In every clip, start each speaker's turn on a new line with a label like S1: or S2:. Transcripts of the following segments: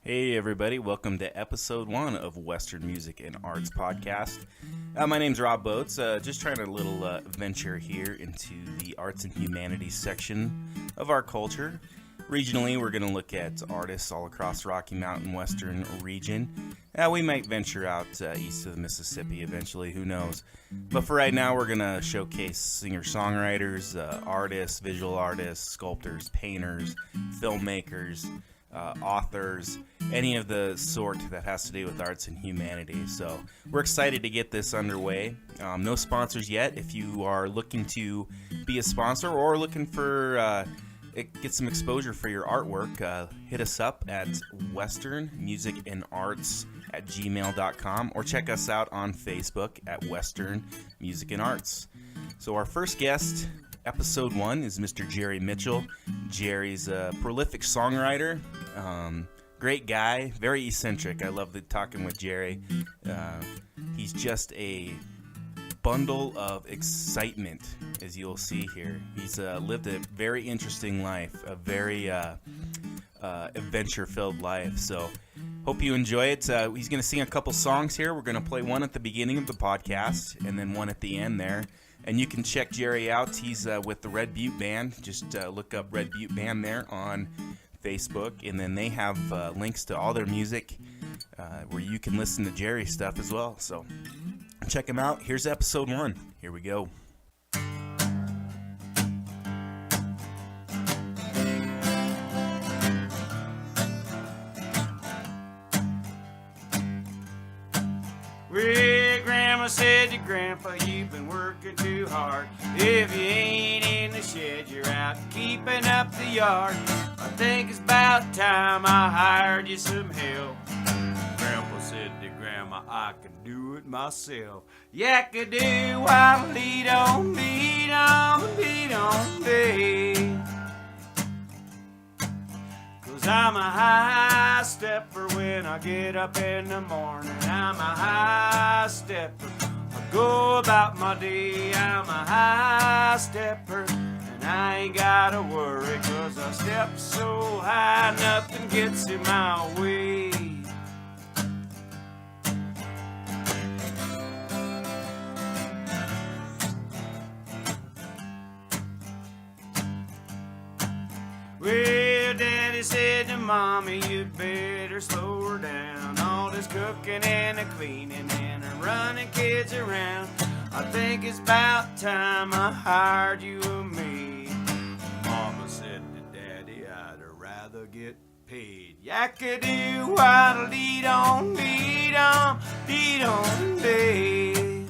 S1: Hey everybody, welcome to episode 1 of Western Music and Arts Podcast. My name's Rob Boats, just trying a little venture here into the arts and humanities section of our culture. Regionally, we're going to look at artists all across the Rocky Mountain Western region. We might venture out east of the Mississippi eventually, who knows. But for right now, we're going to showcase singer-songwriters, artists, visual artists, sculptors, painters, filmmakers, authors, any of the sort that has to do with arts and humanities. So we're excited to get this underway. No sponsors yet. If you are looking to be a sponsor or looking for get some exposure for your artwork, hit us up at westernmusicandarts@gmail.com or check us out on Facebook at Western Music and Arts. So our first guest, episode 1, is Mr. Jerry Mitchell. Jerry's a prolific songwriter, great guy, very eccentric. I love talking with Jerry. He's just a bundle of excitement, as you'll see here. He's lived a very interesting life, a very adventure-filled life. So hope you enjoy it. He's going to sing a couple songs here. We're going to play one at the beginning of the podcast and then one at the end there. And you can check Jerry out. He's with the Red Butte Band. Just look up Red Butte Band there on Facebook. And then they have links to all their music where you can listen to Jerry's stuff as well. So check him out. Here's episode 1. Here we go.
S2: Well, Grandma said to Grandpa, you've been working too hard. If you ain't in the shed, you're out keeping up the yard. I think it's about time I hired you some help. Grandpa said to Grandma, I can do it myself. Yakadoo, waddle, lead on, lead on, lead on, babe. 'Cause I'm a high stepper when I get up in the morning. I'm a high stepper. I go about my day. I'm a high stepper. And I ain't gotta worry 'cause I step so high nothing gets in my way. Well, Daddy said to Mommy, you'd better slow her down. All this cooking and the cleaning and the running kids around. I think it's about time I hired you a maid. Mama said to Daddy, I'd rather get paid. Yakadoo, waddle, lead on, lead on, lead on, babe.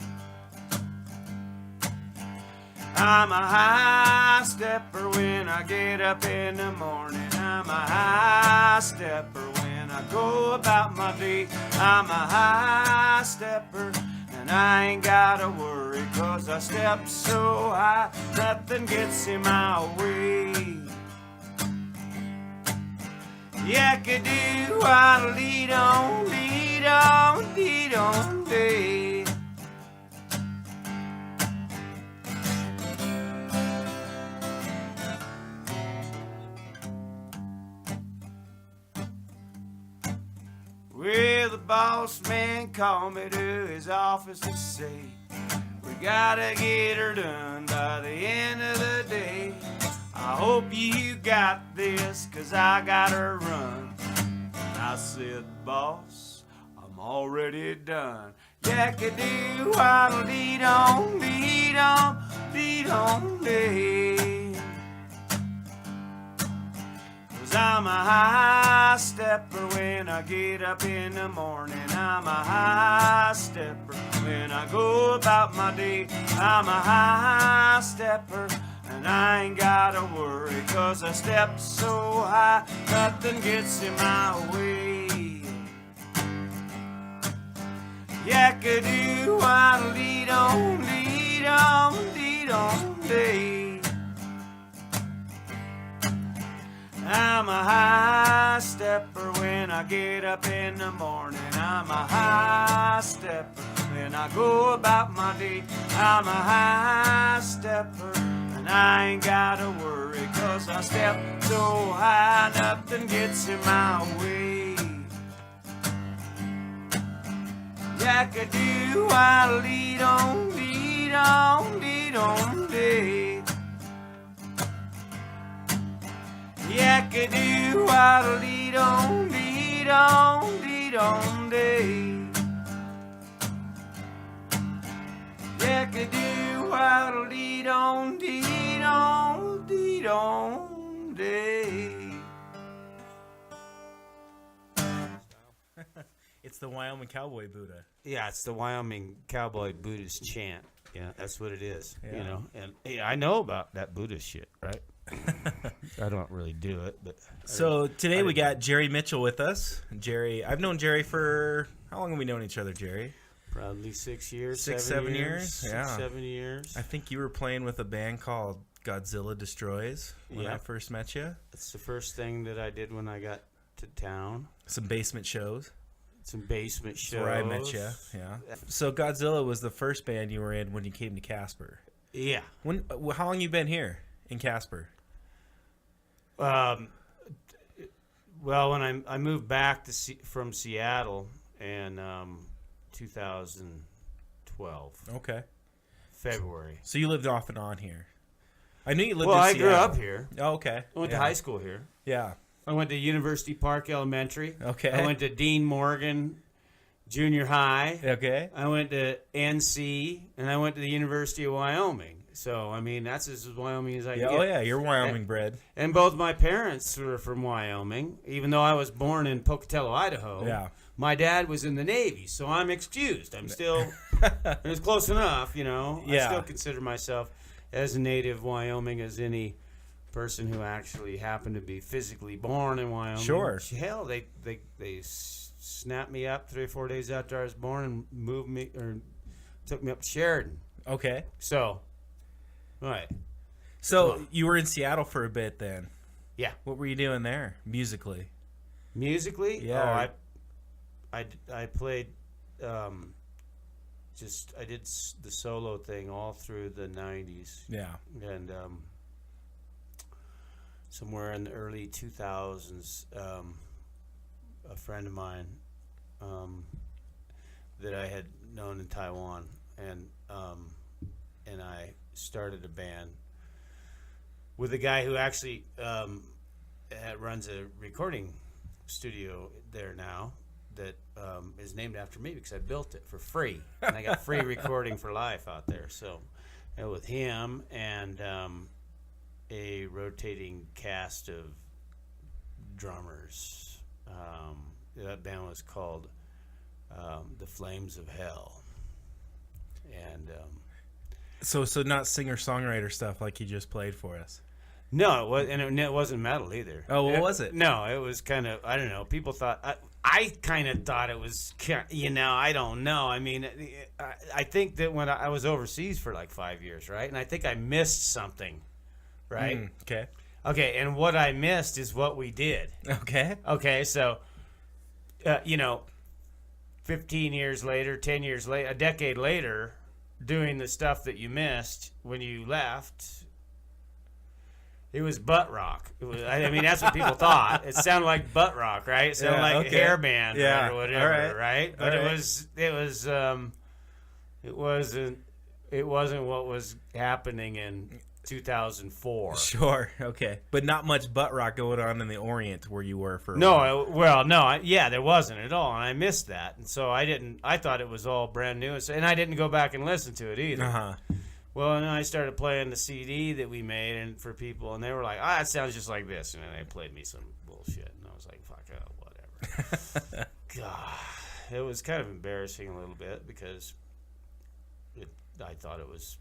S2: I'm a high stepper when I get up in the morning. I'm a high stepper when I go about my day. I'm a high stepper and I ain't gotta worry 'cause I step so high nothing gets in my way. Yakadoo, I'll lead on, lead on, lead on, babe. Well, the boss man called me to his office to say we gotta get her done by the end of the day. I hope you got this 'cause I gotta run. And I said, boss, I'm already done. Yakadoo, I'll lead on, lead on, lead on, babe. 'Cause I'm a high stepper when I get up in the morning. I'm a high stepper when I go about my day. I'm a high stepper and I ain't gotta worry 'cause I step so high nothing gets in my way. Yakadoo, I'll lead on, lead on, lead on, babe. I'm a high stepper when I get up in the morning. I'm a high stepper when I go about my day. I'm a high stepper and I ain't gotta worry 'cause I step so high nothing gets in my way. Yakadoo, waddle-dee-dong, dee-dong, dee-dong, dee. Yakadoo, waddle-dee-dong, dee-dong, dee-dong, dee. Yakadoo, waddle-dee-dong, dee-dong, dee-dong, dee.
S1: It's the Wyoming Cowboy Buddha.
S2: Yeah, it's the Wyoming Cowboy Buddhist chant. Yeah, that's what it is.
S1: Yeah.
S2: You know, and yeah, I know about that Buddhist shit, right? I don't really do it, but
S1: So today we got Jerry Mitchell with us. Jerry, I've known Jerry for how long have we known each other, Jerry?
S2: probably 6 years,
S1: 7 years. Yeah,
S2: 7 years.
S1: I think you were playing with a band called Godzilla Destroys when I
S2: Yeah.
S1: first met you.
S2: That's the first thing that I did when I got to town.
S1: Some basement shows.
S2: Some basement shows.
S1: That's where I met you. Yeah. So Godzilla was the first band you were in when you came to Casper.
S2: Yeah.
S1: How long you been here in Casper?
S2: Well, when I moved back from Seattle in 2012,
S1: Okay.
S2: February.
S1: So you lived off and on here. I knew you lived
S2: Well,
S1: in
S2: I
S1: Seattle.
S2: grew up here.
S1: Oh, okay.
S2: I went to high school here.
S1: Yeah.
S2: I went to University Park Elementary.
S1: Okay.
S2: I went to Dean Morgan Junior High.
S1: Okay.
S2: I went to NC, and I went to the University of Wyoming. So, I mean, that's as Wyoming as I
S1: Yeah.
S2: get.
S1: Oh, yeah. You're Wyoming bred.
S2: And both my parents were from Wyoming, even though I was born in Pocatello, Idaho.
S1: Yeah.
S2: My dad was in the Navy, so I'm excused. I'm still, it was close enough, you know.
S1: Yeah.
S2: I still consider myself as a native Wyoming as any person who actually happened to be physically born in Wyoming.
S1: Sure.
S2: Hell, they snapped me up 3 or 4 days after I was born and moved me, or took me up to Sheridan.
S1: Okay.
S2: So, right.
S1: So you were in Seattle for a bit then.
S2: Yeah.
S1: What were you doing there musically?
S2: Musically?
S1: Yeah.
S2: Oh, I played, I did the solo thing all through the 90s.
S1: Yeah.
S2: And somewhere in the early 2000s, a friend of mine that I had known in Taiwan, and I started a band with a guy who actually runs a recording studio there now that is named after me because I built it for free, and I got free recording for life out there. So with him and a rotating cast of drummers. That band was called The Flames of Hell. And
S1: So not singer-songwriter stuff like you just played for us.
S2: no, it was, and it wasn't metal either.
S1: Oh, what was it?
S2: No, it was kind of, I don't know. People thought, I kind of thought it was, you know, I don't know. I mean, I think that when I was overseas for like 5 years, right? And I think I missed something, right?
S1: Okay.
S2: Okay, and what I missed is what we did.
S1: Okay.
S2: Okay, so, 15 years later, 10 years later, a decade later, doing the stuff that you missed when you left, it was butt rock. It was, I mean, that's what people thought. It sounded like butt rock, right? It sounded like a hair band or whatever, right? But it wasn't what was happening in 2004.
S1: Sure. Okay. But not much butt rock going on in the Orient where you were for a
S2: No, there wasn't at all, and I missed that, and so I thought it was all brand new, and I didn't go back and listen to it either.
S1: Uh-huh.
S2: Well, and then I started playing the CD that we made, and for people, and they were like, it sounds just like this, and then they played me some bullshit, and I was like, fuck it, whatever. God, it was kind of embarrassing a little bit because I thought it was,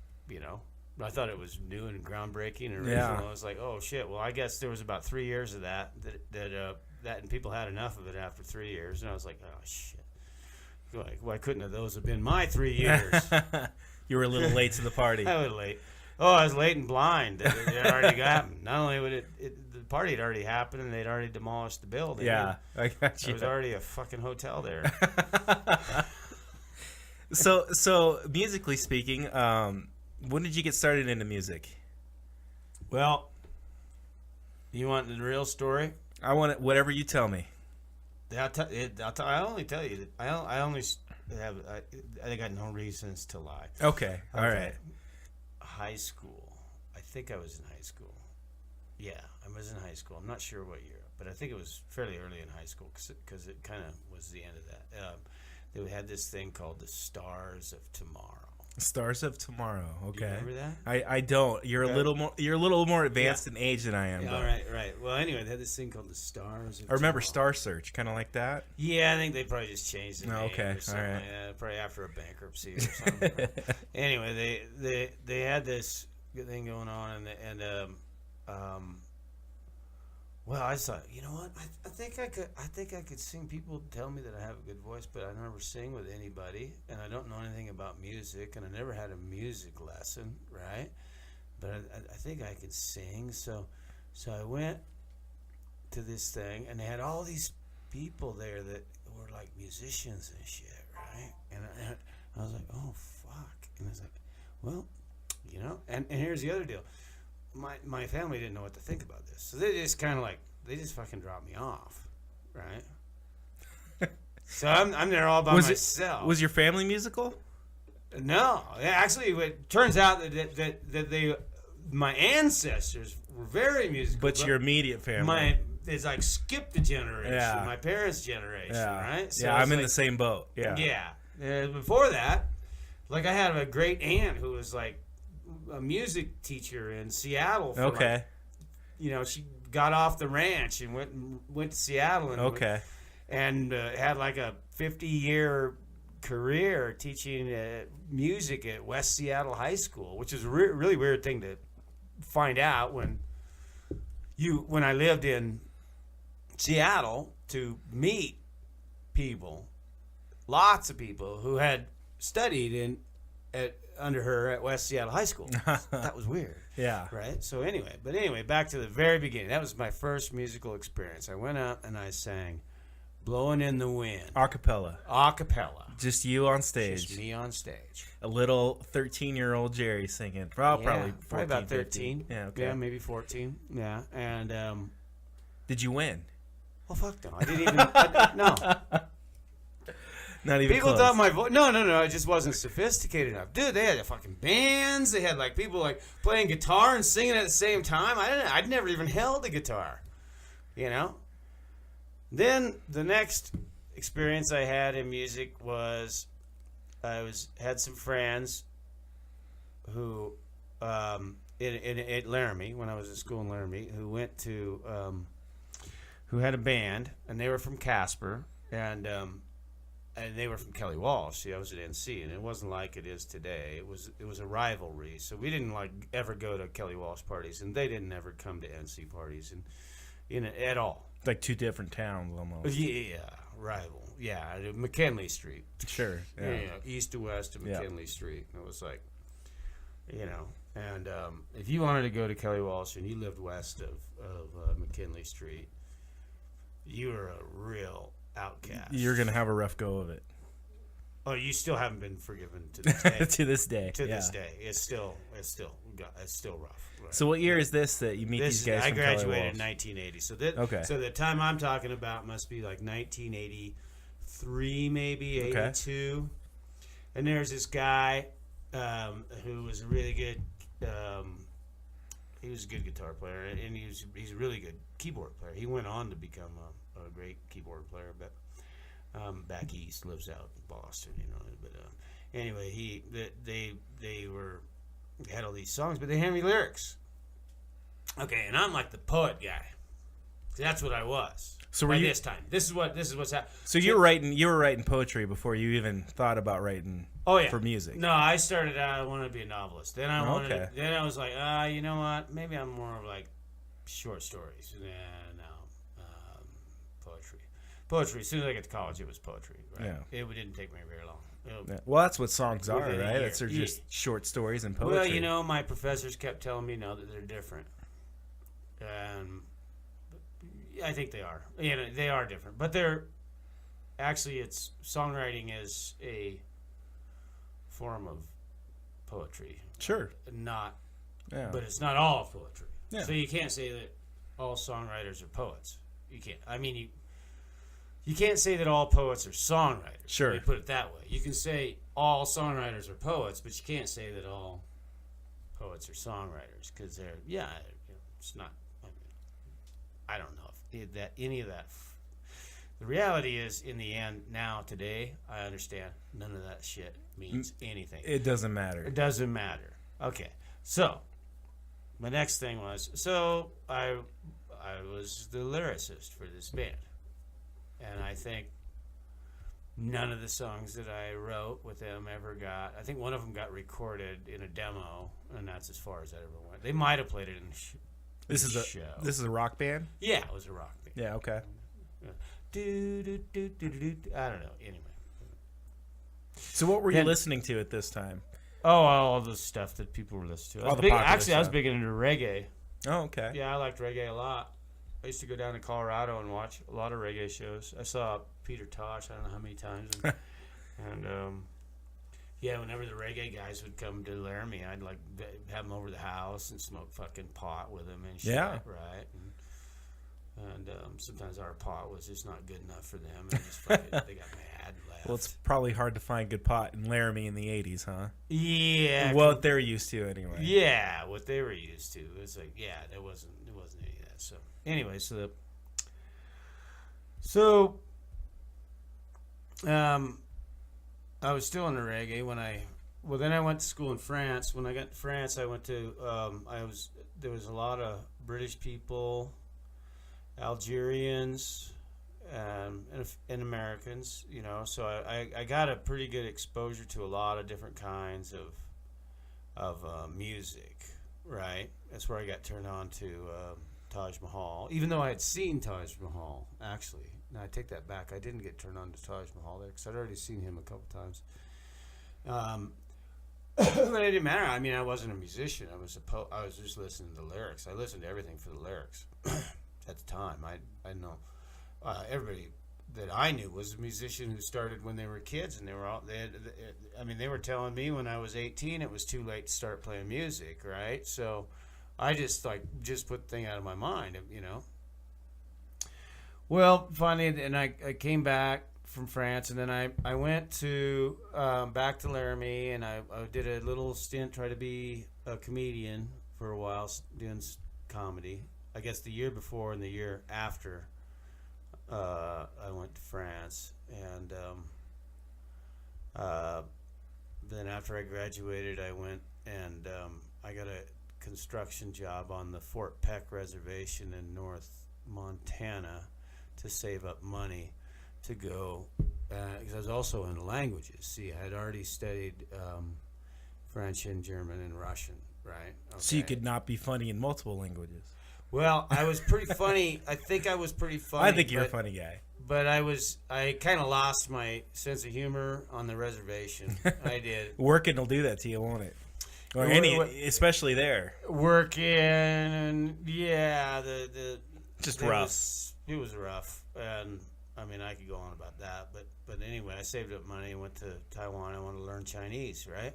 S2: I thought it was new and groundbreaking and original.
S1: Yeah.
S2: I was like, oh shit. Well, I guess there was about 3 years of that, and people had enough of it after 3 years, and I was like, oh shit. Like, why couldn't those have been my 3 years?
S1: You were a little late to the party.
S2: I was late. Oh, I was late and blind. It had already happened. Not only would the party had already happened, and they'd already demolished the building.
S1: Yeah, I got you.
S2: There was already a fucking hotel there.
S1: So musically speaking, when did you get started into music?
S2: Well, you want the real story?
S1: I want it, whatever you tell me.
S2: I only tell you that I only I got no reasons to lie.
S1: Okay. All right.
S2: High school. I think I was in high school. Yeah, I was in high school. I'm not sure what year, but I think it was fairly early in high school because it kind of was the end of that. They had this thing called the Stars of Tomorrow.
S1: Stars of Tomorrow. Okay.
S2: Do you remember that?
S1: I don't. You're a little more advanced in age than I am.
S2: Yeah, all right. Well, anyway, they had this thing called the Stars of
S1: I remember
S2: Tomorrow.
S1: Star Search, kind of like that.
S2: Yeah, I think they probably just changed the name.
S1: Okay,
S2: Or something
S1: all right.
S2: like that, probably after a bankruptcy or something. Anyway, they had this thing going on, well, I thought, you know what? I think I could sing. People tell me that I have a good voice, but I never sing with anybody, and I don't know anything about music, and I never had a music lesson, right? But I think I could sing, so I went to this thing, and they had all these people there that were like musicians and shit, right? And I was like, oh fuck, and I was like, well, you know, and here's the other deal. My family didn't know what to think about this, so they just kind of they just fucking dropped me off, right? So I'm there all by myself.
S1: Was your family musical?
S2: No, actually, it turns out that my ancestors were very musical.
S1: But your immediate family.
S2: It's like skip the generation,
S1: Yeah.
S2: my parents' generation, right? So
S1: I'm in the same boat. Yeah.
S2: Yeah. Before that, I had a great aunt who was like a music teacher in Seattle. For she got off the ranch and went to Seattle and had like a 50-year career teaching music at West Seattle High School, which is a really weird thing to find out when I lived in Seattle, to meet people, lots of people who had studied under her at West Seattle High School. That was weird.
S1: Yeah.
S2: Right? So anyway, back to the very beginning. That was my first musical experience. I went out and I sang Blowing in the Wind.
S1: Acapella. Just you on stage.
S2: Just me on stage.
S1: A little 13-year-old Jerry singing. Probably 14,
S2: about 13.
S1: 15. Yeah, okay.
S2: Yeah, maybe 14. Yeah. And
S1: did you win?
S2: well, fuck no. I didn't even no.
S1: Not even
S2: people
S1: close.
S2: thought my voice. No. I just wasn't sophisticated enough, dude. They had fucking bands. They had people playing guitar and singing at the same time. I'd never even held a guitar, you know. Then the next experience I had in music was had some friends who at Laramie, when I was in school in Laramie, who went to who had a band, and they were from Casper, and they were from Kelly Walsh. See, I was at NC, and it wasn't like it is today. It was a rivalry, so we didn't ever go to Kelly Walsh parties, and they didn't ever come to NC parties, and at all.
S1: Like two different towns almost.
S2: Yeah, rival. Yeah, McKinley Street.
S1: Sure.
S2: Yeah. East to west of McKinley Street. And it was like, and if you wanted to go to Kelly Walsh and you lived west of McKinley Street, you were a real outcast.
S1: You're going to have a rough go of it.
S2: Oh, you still haven't been forgiven to this day.
S1: To this day.
S2: This day. It's still rough. Right.
S1: So what year is this that you meet these guys
S2: I
S1: from
S2: graduated in
S1: Kelly
S2: 1980. So the time I'm talking about must be like 1983, maybe 82. And there's this guy who was a really good. He was a good guitar player, and he's a really good keyboard player. He went on to become a great keyboard player, but back east, lives out in Boston, But anyway, they had all these songs, but they had me lyrics. Okay, and I'm like the poet guy. That's what I was.
S1: So
S2: by this time, this is what's happening.
S1: So you were writing poetry before you even thought about writing. For music.
S2: No, I started out. I wanted to be a novelist. Then Then I was like, you know what? Maybe I'm more of like short stories. Poetry. Poetry. As soon as I got to college, it was poetry. Right? Yeah. It didn't take me very long.
S1: Well, that's what songs are, right? It's just short stories and poetry.
S2: Well, my professors kept telling me now that they're different. I think they are. They are different, but they're actually. It's songwriting is a form of poetry.
S1: Sure.
S2: But it's not all poetry.
S1: Yeah.
S2: So you can't say that all songwriters are poets. You can't. I mean, you can't say that all poets are songwriters.
S1: Sure.
S2: Let me put it that way. You can say all songwriters are poets, but you can't say that all poets are songwriters because they're, it's not. I don't know if that any of that. The reality is, in the end, now today, I understand none of that shit means anything.
S1: It doesn't matter.
S2: It doesn't matter. Okay, so my next thing was, so I was the lyricist for this band, and I think none of the songs that I wrote with them ever got. I think one of them got recorded in a demo, and that's as far as I ever went. They might have played it in the show.
S1: This is a rock band?
S2: Yeah, it was a rock band.
S1: Yeah, okay.
S2: I don't know. Anyway.
S1: So what were you listening to at this time?
S2: Oh, all the stuff that people were listening to. I was big into reggae.
S1: Oh, okay.
S2: Yeah, I liked reggae a lot. I used to go down to Colorado and watch a lot of reggae shows. I saw Peter Tosh, I don't know how many times. And whenever the reggae guys would come to Laramie, I'd like have them over the house and smoke fucking pot with them and shit.
S1: Yeah.
S2: Right. And sometimes our pot was just not good enough for them. And just fucking, they got mad and left.
S1: Well, it's probably hard to find good pot in Laramie in the 80s, huh?
S2: Yeah.
S1: What they're used to, anyway.
S2: Yeah, what they were used to. It's like, it wasn't any of that. So, anyway, I was still into reggae then I went to school in France. When I got to France, I went to, there was a lot of British people, Algerians, and Americans, so I got a pretty good exposure to a lot of different kinds of music, right? That's where I got turned on to Taj Mahal, even though I had seen Taj Mahal, actually. Now, I take that back. I didn't get turned on to Taj Mahal there because I'd already seen him a couple times. But it didn't matter. I mean, I wasn't a musician. I was just listening to the lyrics. I listened to everything for the lyrics at the time. I know everybody that I knew was a musician who started when they were kids, and they were telling me when I was 18 it was too late to start playing music, right? So I just put the thing out of my mind, Well, finally, and I came back from France, and then I went to back to Laramie, and I did a little stint, try to be a comedian for a while, doing comedy. I guess the year before and the year after I went to France, and then after I graduated, I went and I got a construction job on the Fort Peck Reservation in North Montana to save up money to go, because I was also into languages. See, I had already studied French and German and Russian, right? Okay.
S1: So you could not be funny in multiple languages.
S2: Well, I was pretty funny. I think I was pretty funny.
S1: I think you're a funny guy.
S2: But I kind of lost my sense of humor on the reservation. I did.
S1: Working will do that to you, won't it? Or especially there.
S2: Working, and
S1: just rough.
S2: It was rough, and I mean I could go on about that, but anyway, I saved up money and went to Taiwan. I wanted to learn Chinese, right?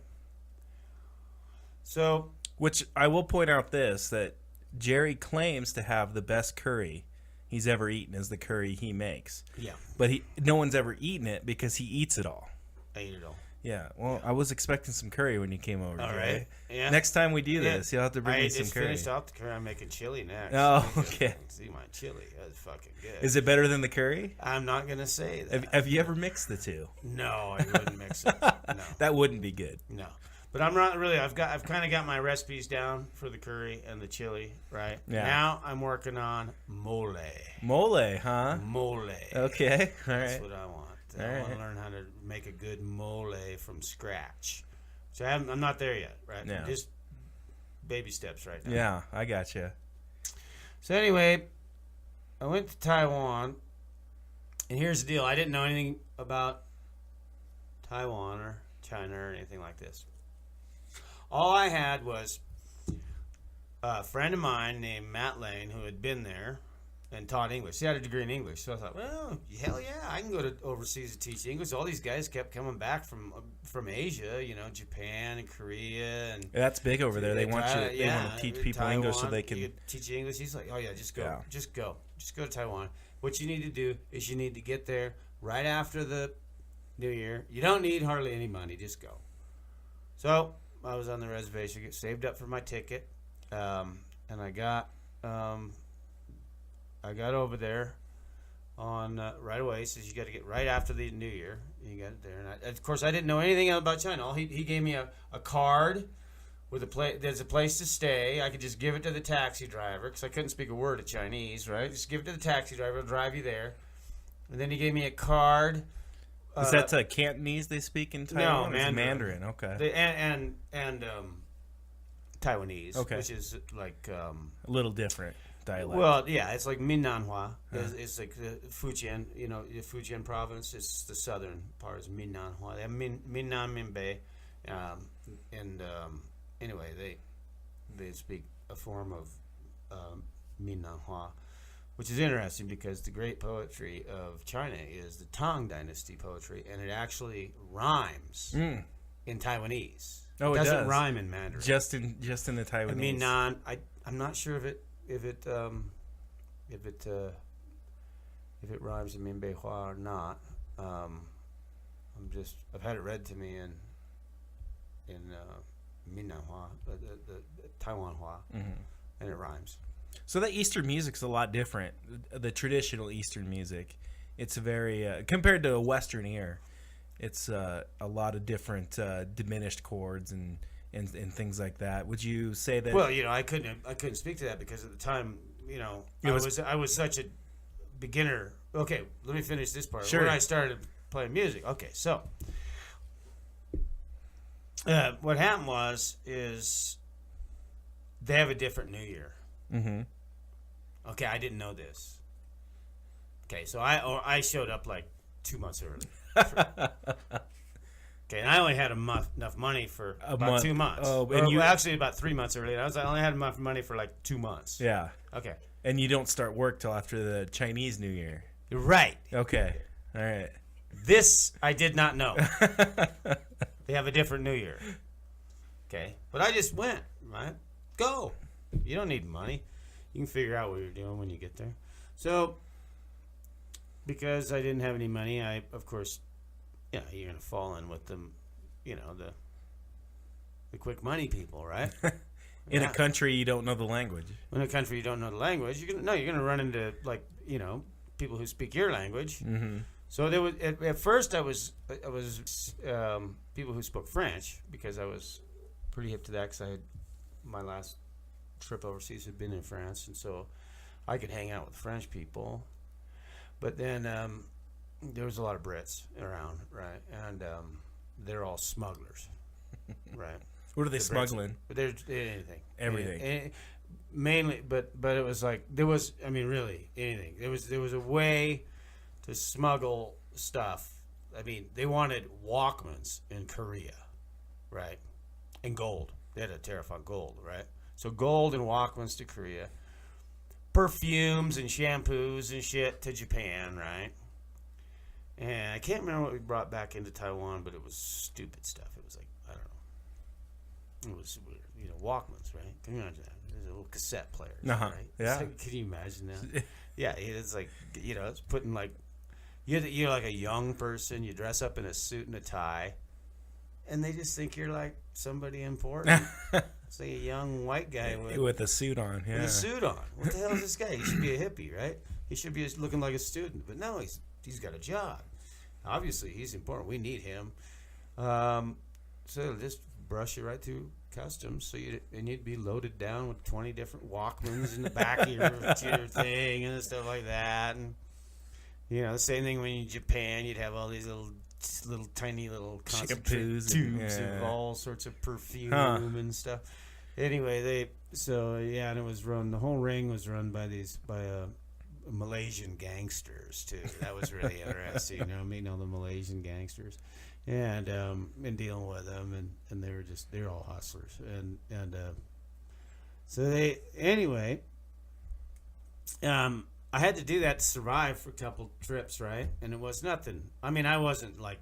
S2: So,
S1: which I will point out that Jerry claims to have the best curry he's ever eaten is the curry he makes.
S2: Yeah.
S1: But no one's ever eaten it because he eats it all.
S2: I eat it all.
S1: Yeah. Well, I was expecting some curry when you came over.
S2: All
S1: Jerry.
S2: right. Yeah.
S1: Next time we do this, you'll have to bring me some curry.
S2: I just finished off the curry. I'm making chili next.
S1: Oh, okay.
S2: See my chili. That's fucking good.
S1: Is it better than the curry?
S2: I'm not going to say that.
S1: Have you ever mixed the two?
S2: No, I wouldn't mix it. No.
S1: That wouldn't be good.
S2: No. But I'm not really. I've kind of got my recipes down for the curry and the chili, right? Yeah. Now I'm working on mole.
S1: Mole, huh?
S2: Mole.
S1: Okay. All right.
S2: That's what I want. I want to learn how to make a good mole from scratch. So I'm not there yet, right?
S1: Yeah.
S2: Just baby steps right now.
S1: Yeah, I got you.
S2: So anyway, I went to Taiwan, and here's the deal. I didn't know anything about Taiwan or China or anything like this. All I had was a friend of mine named Matt Lane who had been there and taught English. He had a degree in English. So I thought, well, hell yeah, I can go to overseas to teach English. All these guys kept coming back from Asia, Japan and Korea. And
S1: that's big over there. They want you. They want to teach people Taiwan, English so they can
S2: teach you English. He's like, oh yeah, just go. Yeah. Just go to Taiwan. what you need to do is you need to get there right after the New Year. You don't need hardly any money. Just go. So I was on the reservation, get saved up for my ticket, and I got over there on right away. Says you got to get right after the New Year. You got it there, and of course I didn't know anything about China. He gave me a card with there's a place to stay. I could just give it to the taxi driver because I couldn't speak a word of Chinese, right? Just give it to the taxi driver, he'll drive you there. And then he gave me a card.
S1: Is that Cantonese they speak in Taiwan?
S2: No,
S1: Mandarin. Okay.
S2: And Taiwanese,
S1: okay,
S2: which is like
S1: a little different dialect.
S2: Well, yeah, it's like Minnanhua. It's like the Fujian, the Fujian province. It's the southern part is Minnanhua. They have Minnan Minbei, and anyway, they speak a form of Minnanhua, which is interesting because the great poetry of China is the Tang Dynasty poetry, and it actually rhymes in Taiwanese.
S1: Oh,
S2: it doesn't
S1: does.
S2: rhyme in Mandarin.
S1: Just in the Taiwanese.
S2: Minnan. I'm not sure if it rhymes in Minbei Hua or not. I've had it read to me in Minnan Hua, the Taiwan Hua, and it rhymes.
S1: So that Eastern music's a lot different. The traditional Eastern music, it's very compared to a Western ear. It's a lot of different diminished chords and things like that. Would you say that?
S2: Well, I couldn't speak to that because at the time, I was such a beginner. Okay, let me finish this part.
S1: Sure.
S2: When I started playing music. Okay, so what happened is they have a different New Year.
S1: Mm-hmm.
S2: Okay, I didn't know this. Okay, so I showed up like 2 months early. Okay, and I only had enough money for about 2 months.
S1: Oh, and
S2: actually about 3 months early. I only had enough money for like 2 months.
S1: Yeah.
S2: Okay.
S1: And you don't start work till after the Chinese New Year.
S2: You're right.
S1: Okay. All right.
S2: This I did not know. They have a different New Year. Okay, but I just went. Right, go. You don't need money. You can figure out what you're doing when you get there. So, because I didn't have any money, I, of course, you're going to fall in with them, the quick money people, right?
S1: In a country you don't know the language.
S2: In a country you don't know the language, you're going to run into, people who speak your language.
S1: Mm-hmm.
S2: So there was, at first I was people who spoke French because I was pretty hip to that because my last trip overseas had been in France, and so I could hang out with French people. But then there was a lot of Brits around, right? And they're all smugglers, right?
S1: What are they smuggling?
S2: They're anything.
S1: Everything.
S2: Mainly, but it was like really anything. There was a way to smuggle stuff. I mean, they wanted Walkmans in Korea, right? And gold. They had a tariff on gold, right? So gold and Walkmans to Korea. Perfumes and shampoos and shit to Japan, right? And I can't remember what we brought back into Taiwan, but it was stupid stuff. It was like, I don't know. It was, Walkmans, right? Can you imagine that? There's a little cassette player, right?
S1: Yeah.
S2: Like, can you imagine that? Yeah, it's like, it's putting like, you're like a young person, you dress up in a suit and a tie, and they just think you're like somebody important. It's like a young white guy
S1: with a suit on. Yeah.
S2: With a suit on. What the hell is this guy? He should be a hippie, right? He should be looking like a student. But no, he's got a job. Obviously, he's important. We need him. So they'll just brush you right through customs. And you'd be loaded down with 20 different Walkmans in the back of your thing and stuff like that. And the same thing when you're in Japan, you'd have all these little tiny little concentrate tubes of all sorts of perfume and stuff. Anyway, and it was run. The whole ring was run by Malaysian gangsters too. That was really interesting. Meeting all the Malaysian gangsters, and dealing with them, and they're all hustlers, and so they anyway. I had to do that to survive for a couple trips, right? And it was nothing. I mean, I wasn't like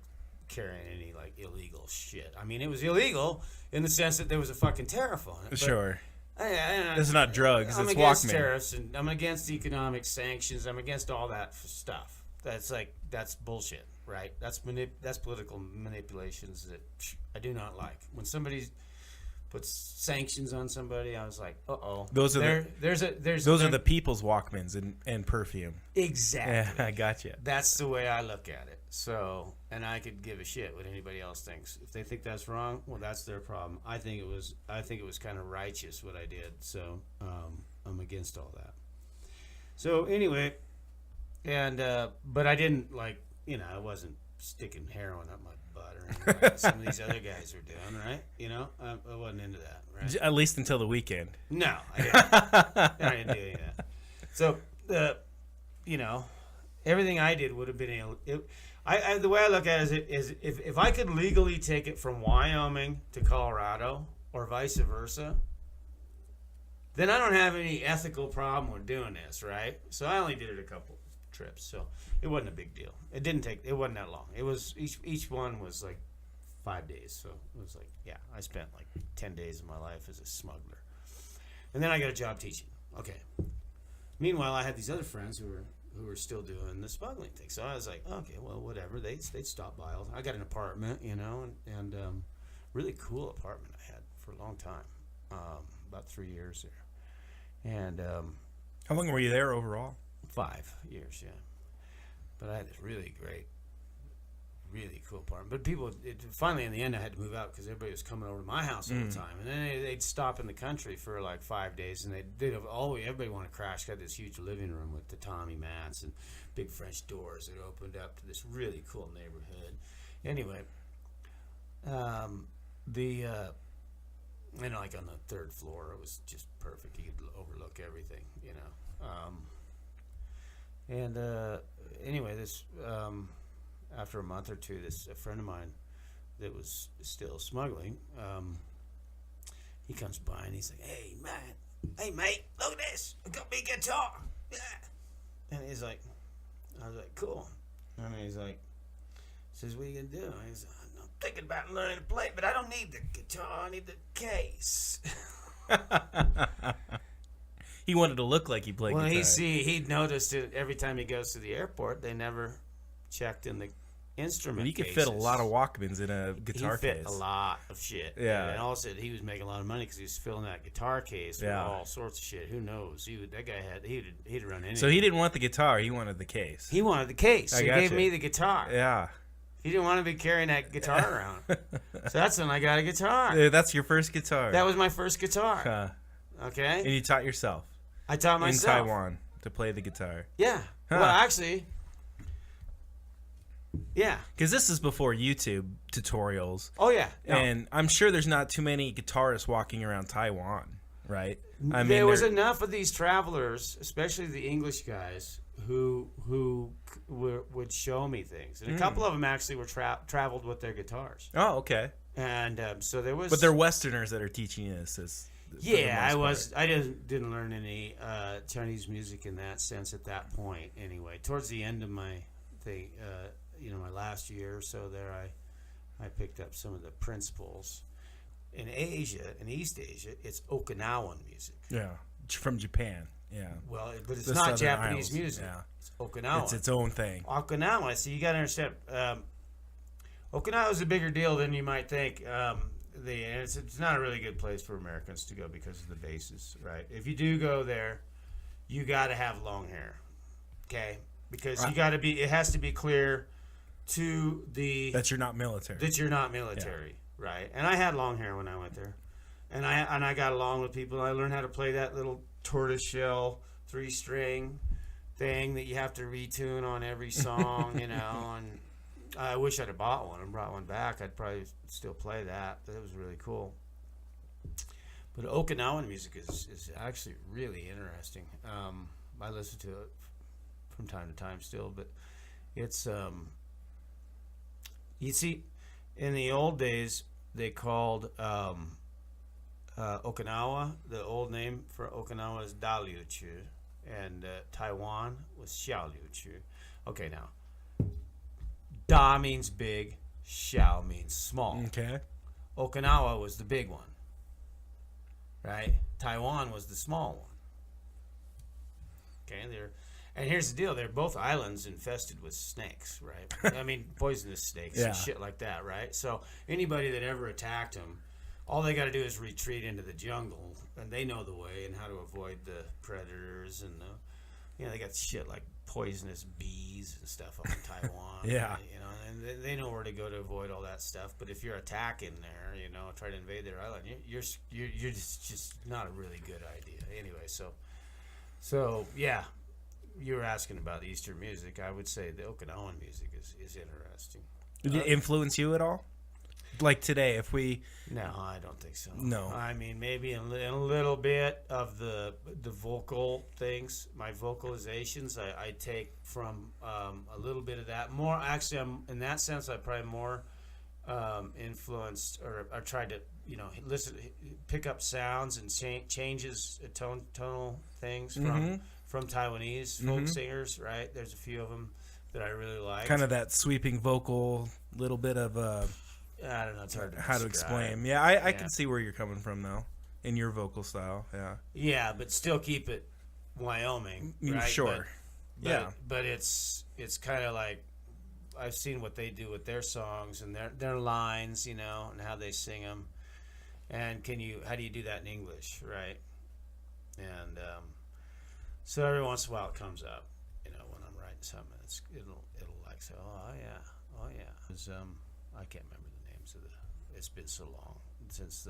S2: carrying any like illegal shit. I mean, it was illegal in the sense that there was a fucking tariff on it.
S1: Sure. This is not drugs.
S2: I'm
S1: it's
S2: against
S1: Walkman.
S2: tariffs, and I'm against economic sanctions. I'm against all that stuff. That's bullshit, right? That's political manipulations that I do not like. When somebody puts sanctions on somebody, I was like, uh-oh.
S1: Those are the people's Walkmans and perfume.
S2: Exactly.
S1: Yeah, I got you.
S2: That's the way I look at it. So, and I could give a shit what anybody else thinks. If they think that's wrong, well, that's their problem. I think it was kind of righteous what I did. So, I'm against all that. So anyway, and but I didn't I wasn't sticking heroin up my butt or anything like some of these other guys are doing, right? I wasn't into that, right?
S1: At least until the weekend.
S2: No, I didn't. I didn't do any of that. So, everything I did would have been the way I look at it is if I could legally take it from Wyoming to Colorado or vice versa, then I don't have any ethical problem with doing this, right? So I only did it a couple trips, so it wasn't a big deal. It wasn't that long. It was each one was like 5 days, so it was like, yeah, I spent like 10 days of my life as a smuggler, and then I got a job teaching. Okay. Meanwhile, I had these other friends who were still doing the smuggling thing, so I was like, okay, well, whatever. They'd stop by. I got an apartment, and really cool apartment I had for a long time, about 3 years there, and
S1: how long were you there overall?
S2: 5 years, yeah. But I had this really great, really cool apartment. But finally, in the end, I had to move out because everybody was coming over to my house all the time. And then they'd stop in the country for like 5 days, and everybody wanted to crash. Got this huge living room with tatami mats and big French doors that opened up to this really cool neighborhood. Anyway, like on the third floor, it was just perfect. You could overlook everything, Anyway, this after a month or two, a friend of mine that was still smuggling, he comes by and he's like, "Hey mate, look at this! I got me a guitar." Yeah. And he's like, I was like, "Cool." And he's like, says, "What are you gonna do?" And he's like, "I'm thinking about learning to play, but I don't need the guitar. I need the case."
S1: He wanted to look like he played guitar.
S2: Well, he'd noticed it every time he goes to the airport. They never checked in the instrument
S1: You could
S2: cases.
S1: fit a lot of Walkmans in a guitar case.
S2: He fit a lot of shit.
S1: Yeah.
S2: And also, he was making a lot of money because he was filling that guitar case with all sorts of shit. Who knows? That guy he'd run anything.
S1: So he didn't want the guitar. He wanted the case.
S2: He wanted the case. So he gave me the guitar.
S1: Yeah.
S2: He didn't want to be carrying that guitar around. So that's when I got a guitar.
S1: That's your first guitar.
S2: That was my first guitar. Okay.
S1: And you taught yourself.
S2: I taught myself.
S1: In Taiwan to play the guitar.
S2: Yeah. Well, actually, yeah.
S1: Because this is before YouTube tutorials.
S2: Oh, yeah. No.
S1: And I'm sure there's not too many guitarists walking around Taiwan, right?
S2: There was enough of these travelers, especially the English guys, who would show me things. And a couple of them actually were traveled with their guitars.
S1: Oh, okay.
S2: And so there was...
S1: But they're Westerners that are teaching you this.
S2: I didn't learn any Chinese music in that sense at that point. Anyway, towards the end of my thing, my last year or so there, I picked up some of the principles. In Asia, in East Asia, it's Okinawan music.
S1: Yeah, from Japan. Yeah.
S2: Well, but it's not Japanese music.
S1: Yeah.
S2: It's Okinawan.
S1: It's its own thing.
S2: Okinawa. So you got to understand. Okinawa is a bigger deal than you might think. It's not a really good place for Americans to go because of the bases, right? If you do go there, you got to have long hair, okay? Because it has to be clear to
S1: that you're not military.
S2: Right? And I had long hair when I went there, and I got along with people. I learned how to play that little tortoiseshell 3-string thing that you have to retune on every song, and I wish I'd have bought one and brought one back. I'd probably still play that. It was really cool. But Okinawan music is actually really interesting. I listen to it from time to time still, but it's you see, in the old days they called Okinawa, the old name for Okinawa is Dalyuchu, and Taiwan was Xiaoliuchu. Okay, now Da means big, Xiao means small.
S1: Okay.
S2: Okinawa was the big one, right? Taiwan was the small one. Okay, and here's the deal: they're both islands infested with snakes, right? I mean, poisonous snakes and shit like that, right? So anybody that ever attacked them, all they got to do is retreat into the jungle, and they know the way and how to avoid the predators, and they got shit like poisonous bees and stuff up in Taiwan.
S1: Yeah,
S2: and they know where to go to avoid all that stuff. But if you're attacking there, try to invade their island, you're just not a really good idea. Anyway, so yeah, you were asking about Eastern music. I would say the Okinawan music is interesting.
S1: Did it influence you at all? Like today, if we...
S2: No, I don't think so.
S1: No.
S2: I mean, maybe in a little bit of the vocal things, my vocalizations, I take from a little bit of that. More, actually, in that sense, I'm probably more influenced, or I tried to, listen, pick up sounds and changes, tonal things from Taiwanese folk singers, right? There's a few of them that I really like.
S1: Kind of that sweeping vocal, little bit of...
S2: I don't know. It's hard to
S1: how to explain. Yeah, I can see where you're coming from, though, in your vocal style. Yeah.
S2: Yeah, but still keep it Wyoming, right?
S1: Sure.
S2: But it's kind of like I've seen what they do with their songs and their lines, and how they sing them. And how do you do that in English, right? And so every once in a while it comes up, when I'm writing something, it'll like say, oh yeah. I can't remember the names of it's been so long since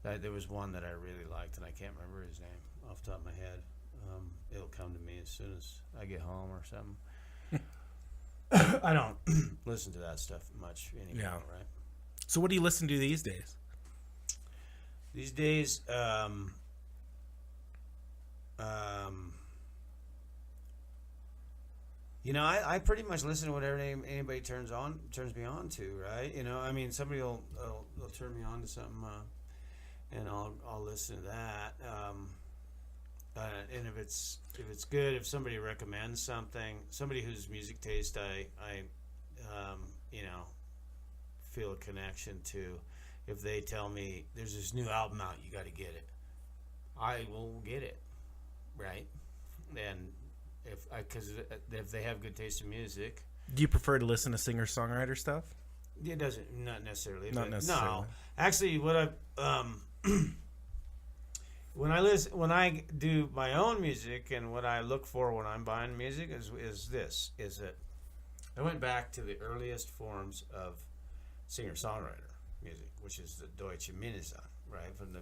S2: there was one that I really liked, and I can't remember his name off the top of my head. It'll come to me as soon as I get home or something. I don't listen to that stuff much anymore, right?
S1: So what do you listen to these days?
S2: These days, I pretty much listen to whatever anybody turns me on to, right? I mean, somebody will turn me on to something, and I'll listen to that. And if it's good, if somebody recommends somebody whose music taste I feel a connection to, if they tell me there's this new album out, you got to get it, I will get it, right? And if they have good taste in music.
S1: Do you prefer to listen to singer-songwriter stuff?
S2: It doesn't, not necessarily.
S1: Not necessarily.
S2: No, actually, what when I do my own music, and what I look for when I'm buying music is that I went back to the earliest forms of singer-songwriter music, which is the Deutsche Minnesänger, right, from the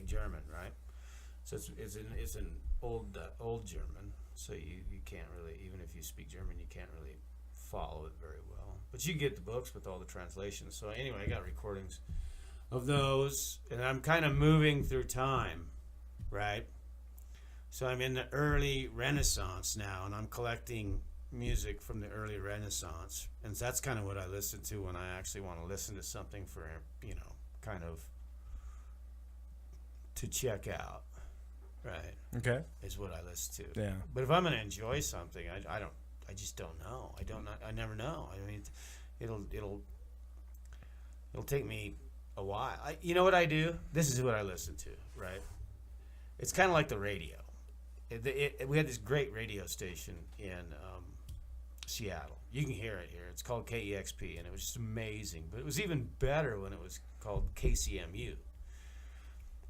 S2: German, right? So it's an old German. So you can't really, even if you speak German, you can't really follow it very well. But you get the books with all the translations. So anyway, I got recordings of those, and I'm kind of moving through time, right? So I'm in the early Renaissance now, and I'm collecting music from the early Renaissance. And that's kind of what I listen to when I actually want to listen to something for, kind of to check out. Right. Okay. Is what I listen to. Yeah. But if I'm going to enjoy something, I just don't know. I never know. I mean, it'll take me a while. You know what I do? This is what I listen to, right? It's kind of like the radio. We had this great radio station in Seattle. You can hear it here. It's called KEXP, and it was just amazing. But it was even better when it was called KCMU.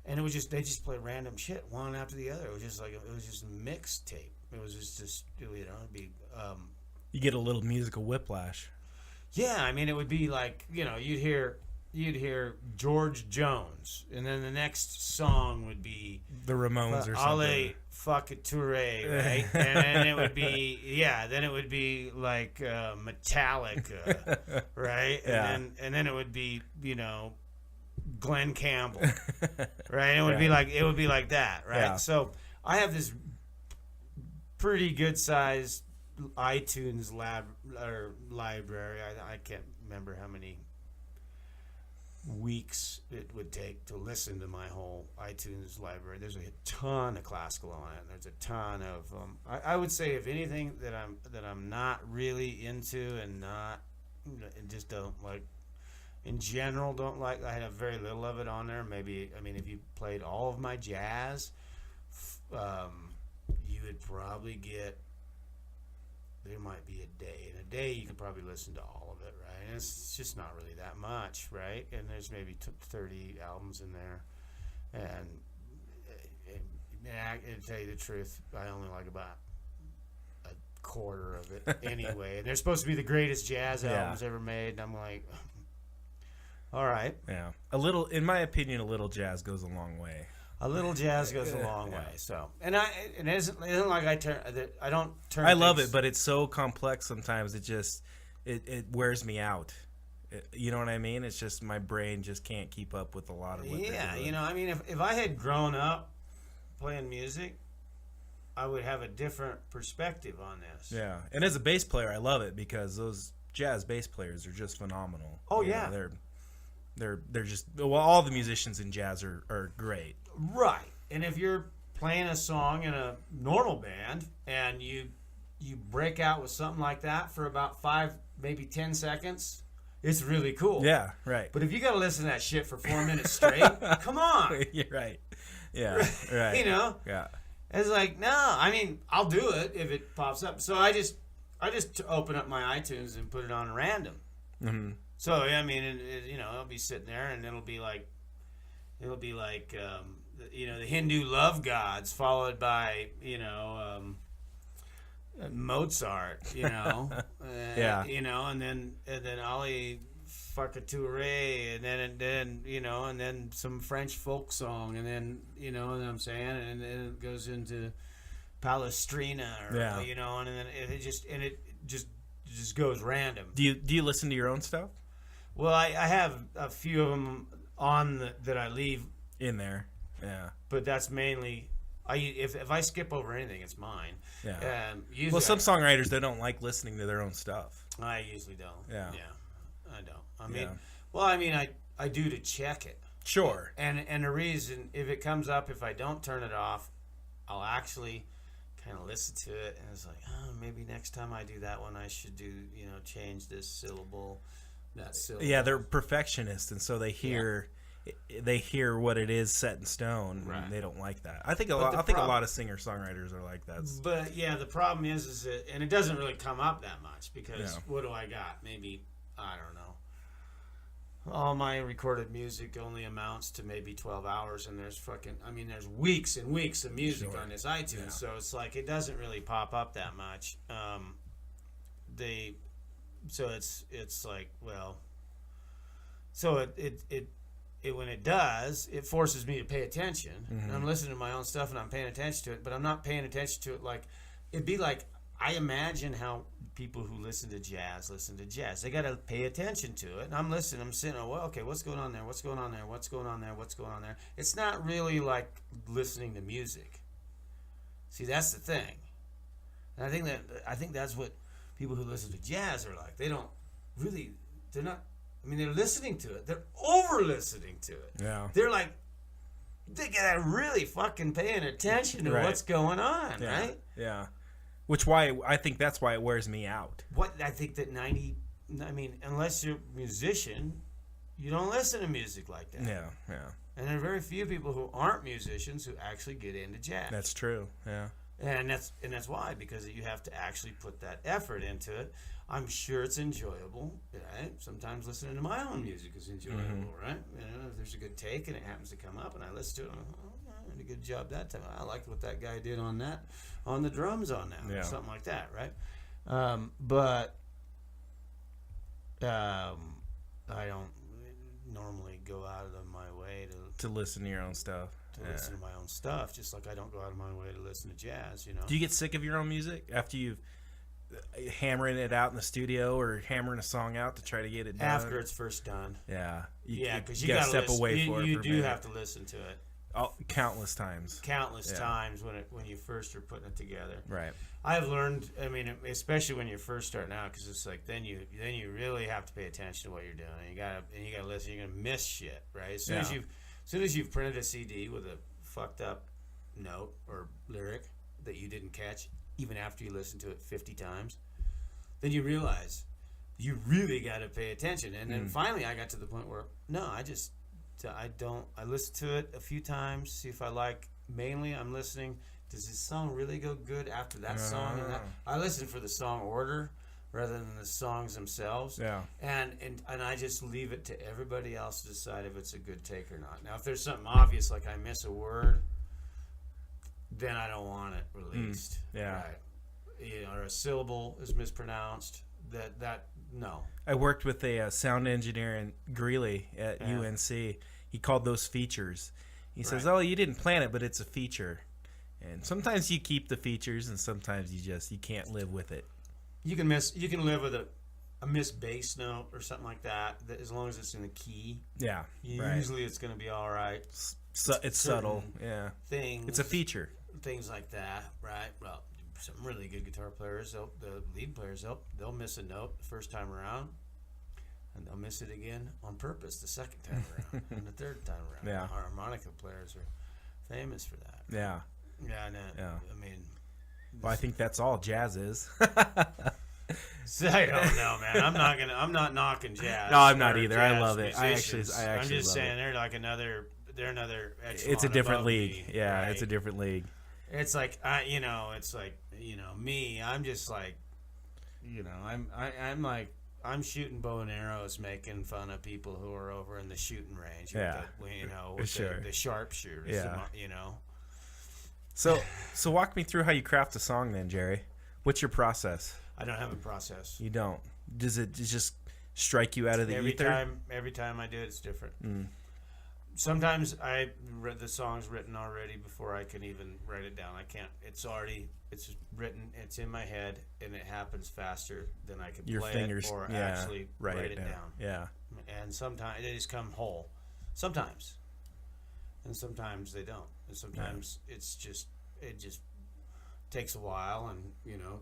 S2: And they just play random shit one after the other. It was just a mixtape. It was just it'd be.
S1: You get a little musical whiplash.
S2: Yeah, I mean, it would be like, you'd hear George Jones, and then the next song would be
S1: the Ramones or something.
S2: Ale fuck it Toure, right? And then it would be like Metallica, right?
S1: Yeah.
S2: And then it would be, Glenn Campbell, right? It would be like that, right?
S1: Yeah.
S2: So I have this pretty good sized iTunes library. I can't remember how many weeks it would take to listen to my whole iTunes library. There's a ton of classical on it. There's a ton of I would say, if anything that I'm not really into and just don't like, in general don't like. I have very little of it on there. Maybe, I mean, if you played all of my jazz, you would probably get, there might be a day. In a day, you could probably listen to all of it, right? And it's just not really that much, right? And there's maybe 30 albums in there. And to tell you the truth, I only like about a quarter of it anyway. And they're supposed to be the greatest jazz albums ever made. And I'm like, all right.
S1: Yeah. A little, in my opinion, a little jazz goes a long way.
S2: A little jazz goes a long way. So, and it isn't like I don't turn.
S1: I love it, but it's so complex sometimes. It just it wears me out. You know what I mean? It's just my brain just can't keep up with a lot of what they're doing.
S2: You know, I mean, if I had grown up playing music, I would have a different perspective on this.
S1: Yeah, and as a bass player, I love it because those jazz bass players are just phenomenal.
S2: Oh,
S1: you
S2: yeah.
S1: know, they're just, well, all the musicians in jazz are great.
S2: Right. And if you're playing a song in a normal band and you break out with something like that for about 5, maybe 10 seconds, it's really cool.
S1: Yeah, right.
S2: But if you got to listen to that shit for 4 minutes straight, come on.
S1: You're right. Yeah, right.
S2: You know?
S1: Yeah.
S2: It's like, no, I mean, I'll do it if it pops up. So I just open up my iTunes and put it on random. Mm-hmm. So, I mean, you know, I'll be sitting there and it'll be like, you know, the Hindu love gods followed by, you know, Mozart, you know.
S1: Yeah.
S2: You know, and then Ali Farcature, and then you know, and then some French folk song, and then, you know what I'm saying, and then it goes into Palestrina, or, you know, and then it just goes random.
S1: Do you listen to your own stuff?
S2: Well, I have a few of them on that I leave
S1: in there. Yeah.
S2: But that's mainly, if I skip over anything, it's mine.
S1: Yeah. Well, some songwriters, they don't like listening to their own stuff.
S2: I usually don't.
S1: Yeah.
S2: Yeah. I don't. I mean, well, I mean, I do to check it.
S1: Sure.
S2: And the reason, if it comes up, if I don't turn it off, I'll actually kind of listen to it, and it's like, oh, maybe next time I do that one, I should do, you know, change this syllable, that syllable.
S1: Yeah, they're perfectionists, and so they hear what it is set in stone. Right. And they don't like that. I think a lot of singer-songwriters are like that.
S2: But yeah, the problem is that, and it doesn't really come up that much because what do I got? Maybe, I don't know. All my recorded music only amounts to maybe 12 hours, and there's there's weeks and weeks of music on this iTunes, so it's like it doesn't really pop up that much. So it's like, well, so it when it does, it forces me to pay attention. Mm-hmm. And I'm listening to my own stuff and I'm paying attention to it, but I'm not paying attention to it like, it'd be like, I imagine how people who listen to jazz. They got to pay attention to it. And I'm listening. I'm sitting, well, okay, what's going on there? What's going on there? What's going on there? What's going on there? It's not really like listening to music. See, that's the thing. And I think that's what people who listen to jazz are like. They're listening to it. They're over-listening to it.
S1: Yeah.
S2: They're like, they got really fucking paying attention to what's going on, right?
S1: Yeah. I think that's why it wears me out.
S2: I think that unless you're a musician, you don't listen to music like that.
S1: Yeah, yeah.
S2: And there are very few people who aren't musicians who actually get into jazz.
S1: That's true, yeah.
S2: And that's why, because you have to actually put that effort into it. I'm sure it's enjoyable, right? Sometimes listening to my own music is enjoyable, right? You know, if there's a good take and it happens to come up and I listen to it, I'm like, oh, I did a good job that time. I liked what that guy did on the drums on that, or something like that, right? But I don't normally go out of my way
S1: to listen to your own stuff.
S2: Listen to my own stuff, just like I don't go out of my way to listen to jazz, you know.
S1: Do you get sick of your own music after you've hammering it out in the studio or hammering a song out to try to get it done?
S2: After it's first done.
S1: Yeah.
S2: Because you
S1: got
S2: to
S1: step away for it.
S2: You do have to listen to it.
S1: Countless times.
S2: Times when you first are putting it together.
S1: Right.
S2: I've learned, especially when you're first starting out, because it's like then you really have to pay attention to what you're doing. And you gotta listen. You're gonna miss shit, right? As soon as you've printed a CD with a fucked up note or lyric that you didn't catch, even after you listened to it 50 times, then you realize, you really got to pay attention. And then finally I got to the point where, no, I listen to it a few times, see if I like. Mainly I'm listening, does this song really go good after that song? And I listen for the song order rather than the songs themselves.
S1: Yeah.
S2: And I just leave it to everybody else to decide if it's a good take or not. Now, if there's something obvious, like I miss a word, then I don't want it released.
S1: Yeah.
S2: Right. Or a syllable is mispronounced. No.
S1: I worked with a sound engineer in Greeley at UNC. He called those features. He says, "Oh, you didn't plan it, but it's a feature." And sometimes you keep the features, and sometimes you can't live with it.
S2: You can live with a missed bass note or something like that as long as it's in the key.
S1: Yeah.
S2: Usually it's going to be all right.
S1: It's subtle. Yeah.
S2: Things.
S1: It's a feature.
S2: Things like that, right? Well, some really good guitar players, the lead players, they'll miss a note the first time around, and they'll miss it again on purpose the second time around, and the third time around.
S1: Yeah.
S2: Our harmonica players are famous for that.
S1: Yeah.
S2: Yeah, I mean...
S1: Well, I think that's all jazz is.
S2: So, I don't know, man. I'm not knocking jazz.
S1: No, I'm not either.
S2: Jazz
S1: I love it. I actually
S2: I'm just saying
S1: it.
S2: they're like another echelon
S1: It's a different
S2: above
S1: league.
S2: me,
S1: Yeah,
S2: right?
S1: it's a different league.
S2: It's like me. I'm just like, I'm shooting bow and arrows, making fun of people who are over in the shooting range.
S1: Yeah,
S2: with
S1: sure.
S2: the sharpshooters.
S1: Yeah.
S2: So
S1: So walk me through how you craft a song, then, Jerry. What's your process?
S2: I don't have a process.
S1: You don't. Does it just strike you out of the ether?
S2: Every time I do it, it's different. Sometimes I read the song's written already before I can even write it down. I can't. It's written. It's in my head, and it happens faster than I can play it or actually write it down.
S1: Yeah.
S2: And sometimes they just come whole. Sometimes, and sometimes they don't. And sometimes it just takes a while, and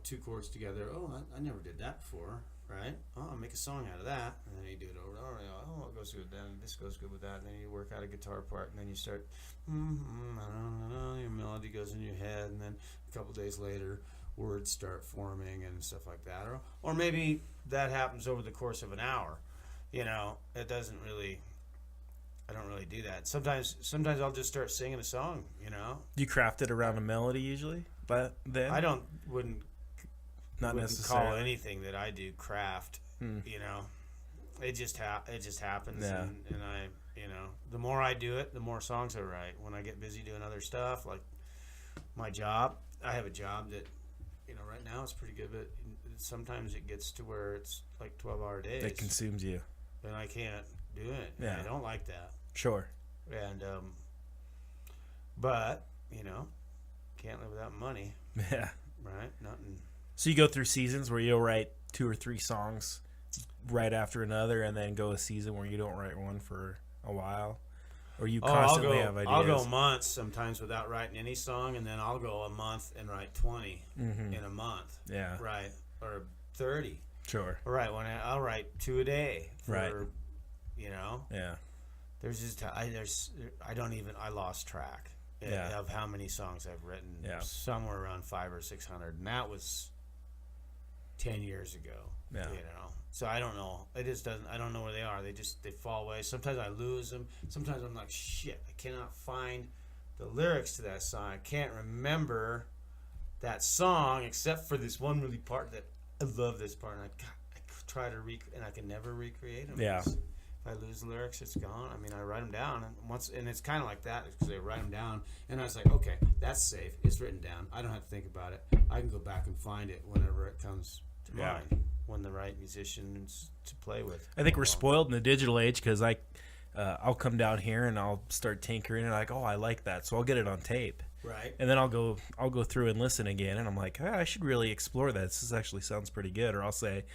S2: two chords together. Oh, I never did that before. Right? Oh, I'll make a song out of that. And then you do it over. Oh, it goes good with that. And this goes good with that. And then you work out a guitar part. And then you start, your melody goes in your head. And then a couple days later, words start forming and stuff like that. Or maybe that happens over the course of an hour. It doesn't really, I don't really do that. Sometimes I'll just start singing a song,
S1: Do you craft it around a melody usually? But then
S2: wouldn't call anything that I do craft. It just happens.
S1: Yeah.
S2: And I the more I do it, the more songs I write. When I get busy doing other stuff, like my job, I have a job that right now it's pretty good, but sometimes it gets to where it's like 12-hour days.
S1: It consumes you,
S2: and I can't do it.
S1: Yeah.
S2: I don't like that.
S1: Sure.
S2: And but can't live without money.
S1: Yeah.
S2: Right. Nothing.
S1: So you go through seasons where you'll write 2 or 3 songs right after another, and then go a season where you don't write one for a while, or you constantly have ideas.
S2: I'll go months sometimes without writing any song, and then I'll go a month and write 20 in a month.
S1: Yeah.
S2: Right. Or 30.
S1: Sure.
S2: Right. When I'll write 2 a day.
S1: Right.
S2: Yeah. There's just I lost track of how many songs I've written.
S1: Yeah.
S2: Somewhere around 500 or 600, and that was 10 years ago.
S1: Yeah.
S2: So I don't know. It just doesn't. I don't know where they are. They fall away. Sometimes I lose them. Sometimes I'm like, shit, I cannot find the lyrics to that song. I can't remember that song except for this one really part that I love this part, and I try to and I can never recreate them.
S1: Yeah.
S2: If I lose the lyrics, it's gone. I mean, I write them down, and it's kind of like that because I write them down, and I was like, okay, that's safe. It's written down. I don't have to think about it. I can go back and find it whenever it comes to mind, when the right musicians to play with.
S1: I think we're spoiled in the digital age because I'll come down here and I'll start tinkering and like, oh, I like that, so I'll get it on tape.
S2: Right.
S1: And then I'll go through and listen again, and I'm like, I should really explore that. This actually sounds pretty good. Or I'll say,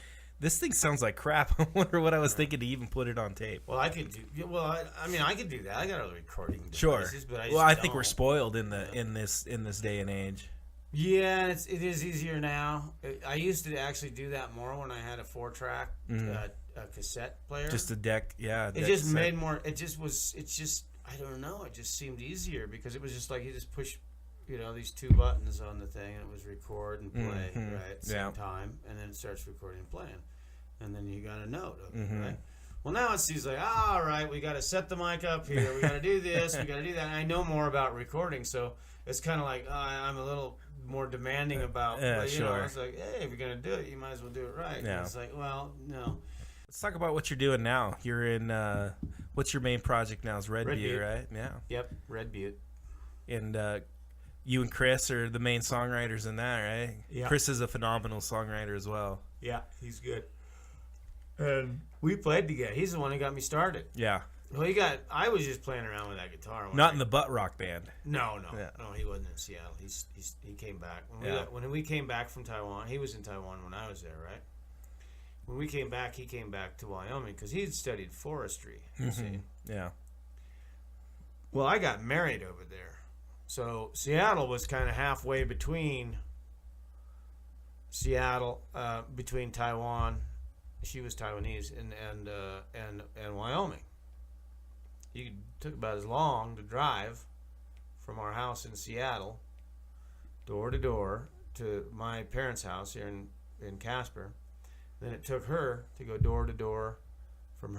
S1: this thing sounds like crap. I wonder what I was thinking to even put it on tape.
S2: Well, I could do. Well, I mean, I could do that. I got other recording
S1: Sure.
S2: devices, but
S1: I think we're spoiled in this day and age.
S2: Yeah, it is easier now. I used to actually do that more when I had a 4-track a cassette player.
S1: Just a deck, yeah.
S2: It just made more. It just. I don't know. It just seemed easier because it was just like you just push, these 2 buttons on the thing, and it was record and play right at the same time, and then it starts recording and playing. and then you got a note of it, right? Well, now he's like, all right, we got to set the mic up here. We got to do this. We got to do that. And I know more about recording, so it's kind of like I'm a little more demanding about. You know, it's like, hey, if you're gonna do it, you might as well do it right. Yeah. And it's like, well, no.
S1: Let's talk about what you're doing now. You're in. What's your main project now? Is Red Butte, right? Yeah.
S2: Yep, Red Butte.
S1: And you and Chris are the main songwriters in that, right? Yeah. Chris is a phenomenal songwriter as well.
S2: Yeah, he's good. And we played together. He's the one who got me started.
S1: Yeah.
S2: Well, I was just playing around with that guitar.
S1: Not in the butt rock band.
S2: No. No, he wasn't in Seattle. He came back. When we came back from Taiwan, he was in Taiwan when I was there, right? When we came back, he came back to Wyoming because he had studied forestry. You see?
S1: Yeah.
S2: Well, I got married over there. So Seattle was kind of halfway between between Taiwan. She was Taiwanese and Wyoming. It took about as long to drive from our house in Seattle, door to door, to my parents' house here in Casper. Then it took her to go door to door from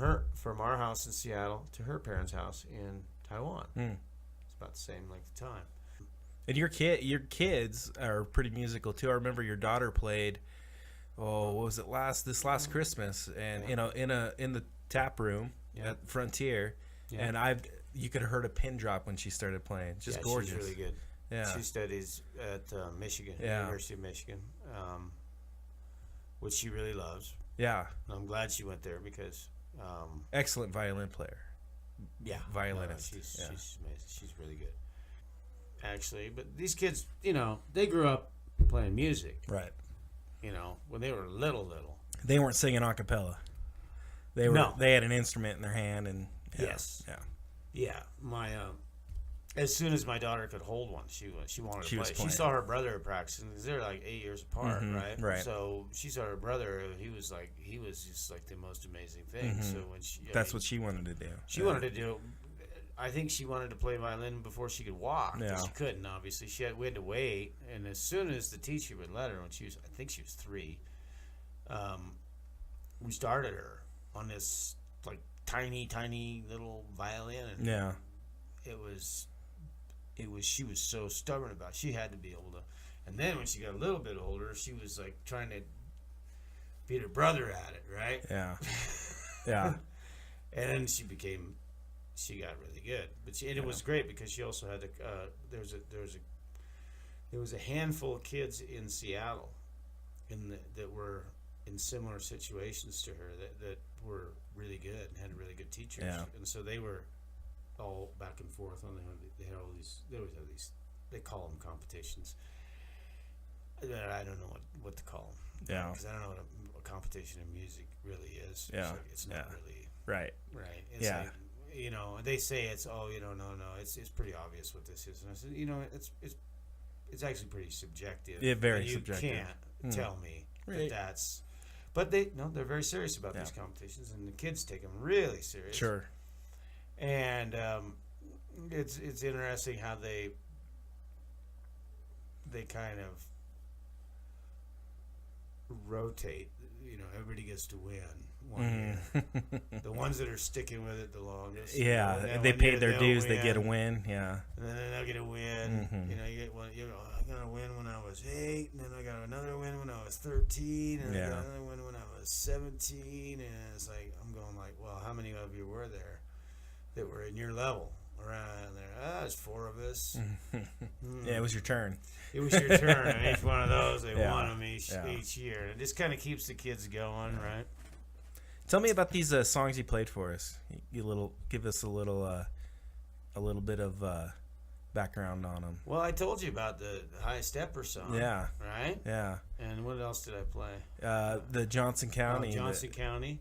S2: our house in Seattle to her parents' house in Taiwan. It's about the same length of time.
S1: And your kids are pretty musical too. I remember your daughter played. Oh, what was it this last Christmas? And in the tap room at Frontier, and you could have heard a pin drop when she started playing. Just gorgeous.
S2: She's really good.
S1: Yeah,
S2: she studies at Michigan, University of Michigan, which she really loves.
S1: Yeah,
S2: and I'm glad she went there because
S1: excellent violin player.
S2: Yeah,
S1: violinist.
S2: She's amazing. She's really good, actually. But these kids, they grew up playing music,
S1: right?
S2: When they were little.
S1: They weren't singing a cappella. They had an instrument in their hand, and
S2: yes, my as soon as my daughter could hold one, she wanted to play. She saw her brother practicing because they're like 8 years apart, right? So she saw her brother. He was just like the most amazing thing. So when
S1: that's what she wanted to do.
S2: She wanted to do. I think she wanted to play violin before she could walk. Yeah. She couldn't, obviously. We had to wait, and as soon as the teacher would let her, when I think she was 3, we started her on this like tiny little violin, and she was so stubborn about it. She had to be able to. And then when she got a little bit older, she was like trying to beat her brother at it, right?
S1: Yeah.
S2: And she got really good, but it was great because she also had there was a handful of kids in Seattle that were in similar situations to her that were really good and had really good teachers, and so they were all back and forth on they always have these, they call them competitions. I don't know what to call them, because I don't know what a competition in music really is. It's not really
S1: right.
S2: It's like, they say it's no, it's pretty obvious what this is, and I said, it's actually pretty subjective.
S1: Yeah, very subjective.
S2: You can't tell me that's. But they're very serious about these competitions, and the kids take them really serious.
S1: Sure.
S2: And it's interesting how they kind of rotate. Everybody gets to win one year. The ones that are sticking with it the longest.
S1: Yeah, they paid their dues. They get a win. Yeah.
S2: And then they'll get a win. You get one. I got a win when I was 8, and then I got another win when I was 13, and I got another win when I was 17. And it's like I'm going like, well, how many of you were there that were in your level around there? There's 4 of us.
S1: Yeah, it was your turn.
S2: It was your turn, and each one of those they won them each year. And it just kind of keeps the kids going, right?
S1: Tell me about these songs you played for us. Give us a little bit of background on them.
S2: Well, I told you about the High Stepper song.
S1: Yeah.
S2: Right.
S1: Yeah.
S2: And what else did I play?
S1: The Johnson County.
S2: County.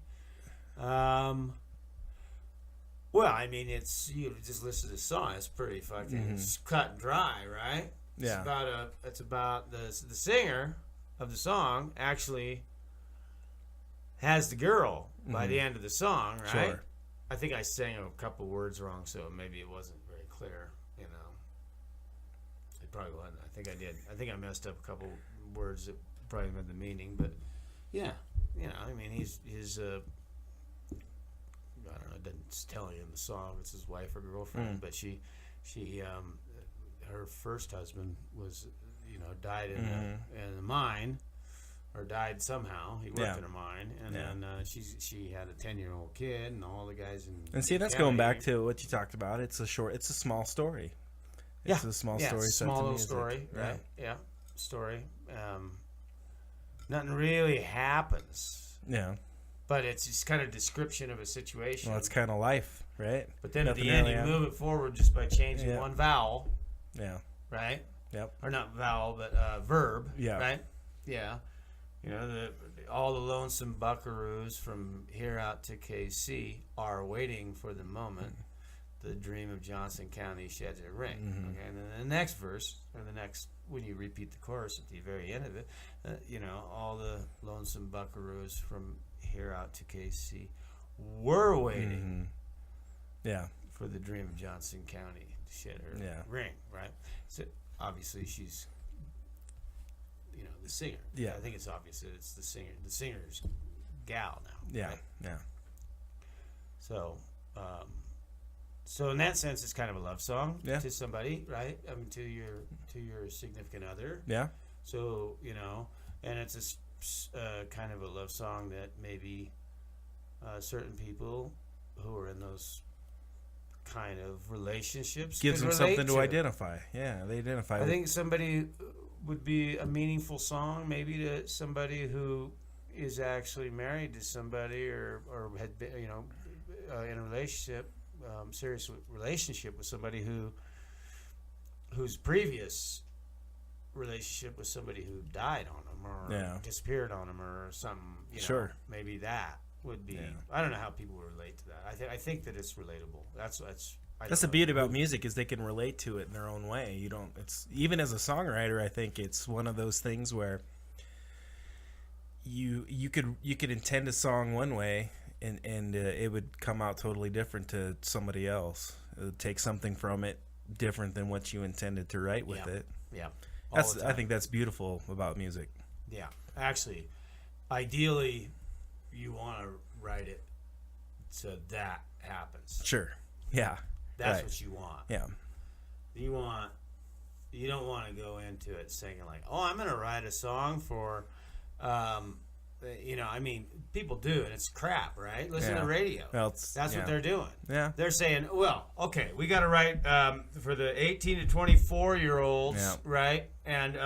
S2: Well, I mean, you just listen to the song. It's pretty fucking it's cut and dry, right?
S1: Yeah.
S2: It's about the singer of the song actually has the girl by the end of the song, right?
S1: Sure.
S2: I think I sang a couple words wrong, so maybe it wasn't very clear. It probably wasn't. I think I did. I think I messed up a couple words that probably meant the meaning, but yeah. you know, I mean, he's I don't know, it doesn't tell you in the song if it's his wife or girlfriend, but she her first husband was, you know, died in the mine, or died somehow. He worked in a mine, and then she had a 10-year-old kid, and all the guys in.
S1: And see, that's going back to what you talked about. It's a small story. It's a small story.
S2: Small little story, right? Yeah, story. Nothing really happens.
S1: Yeah.
S2: But it's just kind of description of a situation.
S1: Well, it's kind of life, right?
S2: But then
S1: Nothing
S2: at the end,
S1: really
S2: you
S1: happens.
S2: move it forward just by changing one vowel.
S1: Yeah.
S2: Right?
S1: Yep.
S2: Or not vowel, but verb.
S1: Yeah.
S2: Right? Yeah. You know, all the lonesome buckaroos from here out to KC are waiting for the moment the dream of Johnson County sheds a ring. Okay, and then the next verse, or the next, when you repeat the chorus at the very end of it, you know, all the lonesome buckaroos from here out to KC were waiting for the dream of Johnson County to shed her ring, right? So obviously she's, you know, the singer.
S1: Yeah.
S2: I think it's obvious that it's the singer's gal now.
S1: Yeah,
S2: right?
S1: yeah.
S2: So, so in that sense, it's kind of a love song to somebody, right? I mean, to your significant other.
S1: Yeah.
S2: So, you know, and it's a kind of a love song that maybe certain people who are in those kind of relationships
S1: Gives them something to identify. Yeah, they identify.
S2: I think somebody would be a meaningful song, maybe to somebody who is actually married to somebody or had been, you know, in a relationship, serious relationship with somebody whose previous relationship was somebody who died on them or disappeared on them or something. You know, maybe that would be. I don't know how people would relate to that. I think that it's relatable. That's
S1: the beauty about music is they can relate to it in their own way. You don't. It's even as a songwriter, I think it's one of those things where you could intend a song one way and it would come out totally different to somebody else. It would take something from it different than what you intended to write with it.
S2: Yeah.
S1: I think that's beautiful about music.
S2: Yeah. Actually, ideally, you want to write it so that happens.
S1: Sure. Yeah.
S2: That's what you want.
S1: Yeah.
S2: You don't want to go into it singing like, oh, I'm going to write a song for, you know, I mean, people do, and it's crap, right? Listen to the radio.
S1: Well,
S2: that's what they're doing.
S1: Yeah.
S2: They're saying, well, okay, we got to write for the 18 to 24-year-olds, right? And